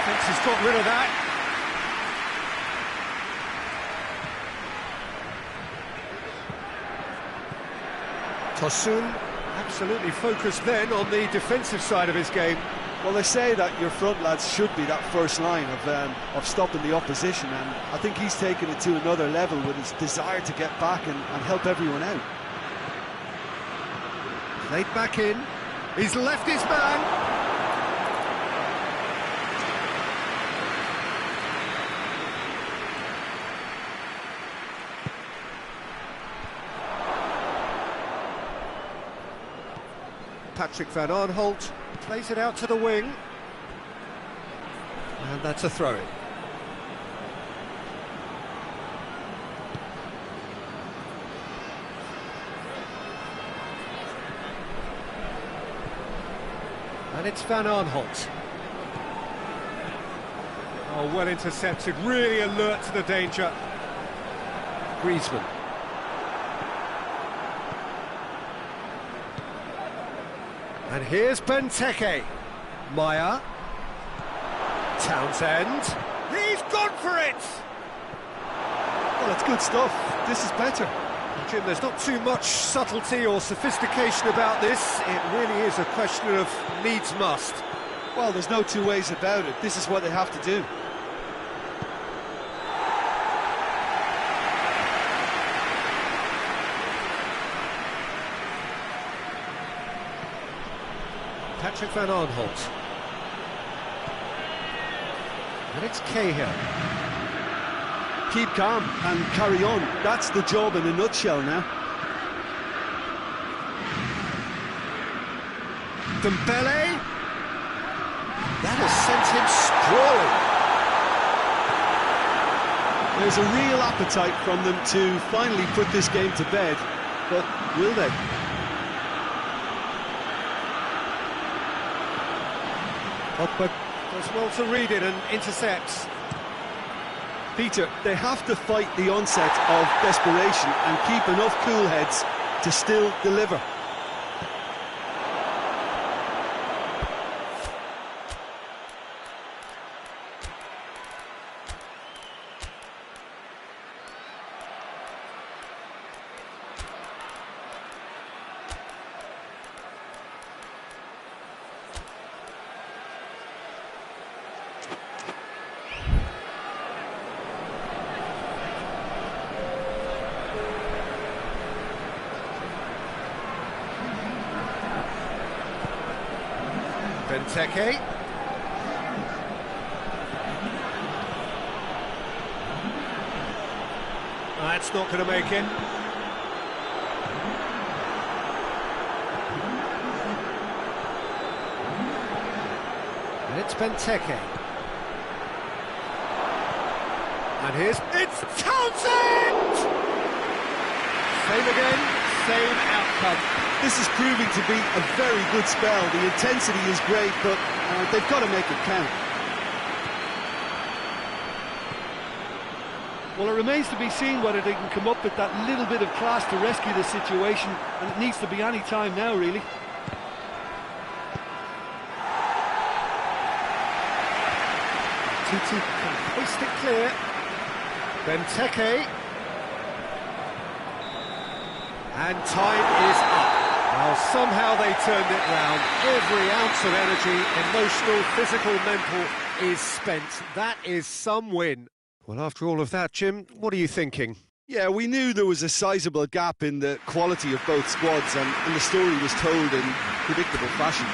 Thinks he's got rid of that. Tosun, absolutely focused then on the defensive side of his game. Well, they say that your front lads should be that first line of stopping the opposition, and I think he's taken it to another level with his desire to get back and help everyone out. Played back in, he's left his man. Patrick van Aanholt plays it out to the wing, and that's a throw-in. And it's Van Aanholt. Oh, well intercepted, really alert to the danger. Griezmann. And here's Benteke. Maya. Townsend. He's gone for it! Well, it's good stuff. This is better. Jim, there's not too much subtlety or sophistication about this. It really is a question of needs must. Well, there's no two ways about it. This is what they have to do. Patrick van Aanholt. And it's Cahill. Keep calm and carry on. That's the job in a nutshell now. Dembele. That has sent him sprawling. There's a real appetite from them to finally put this game to bed, but will they? Pogba does well to read it and intercepts. Peter, they have to fight the onset of desperation and keep enough cool heads to still deliver. Benteke. That's not going to make it. And it's Benteke. And it's Townsend! Same again, same outcome. This is proving to be a very good spell. The intensity is great, but they've got to make it count. Well, it remains to be seen whether they can come up with that little bit of class to rescue the situation, and it needs to be any time now, really. Titi can hoist it clear. Benteke. And time is up. Well, somehow they turned it round. Every ounce of energy, emotional, physical, mental, is spent. That is some win. Well, after all of that, Jim, what are you thinking? Yeah, we knew there was a sizable gap in the quality of both squads, and the story was told in predictable fashion.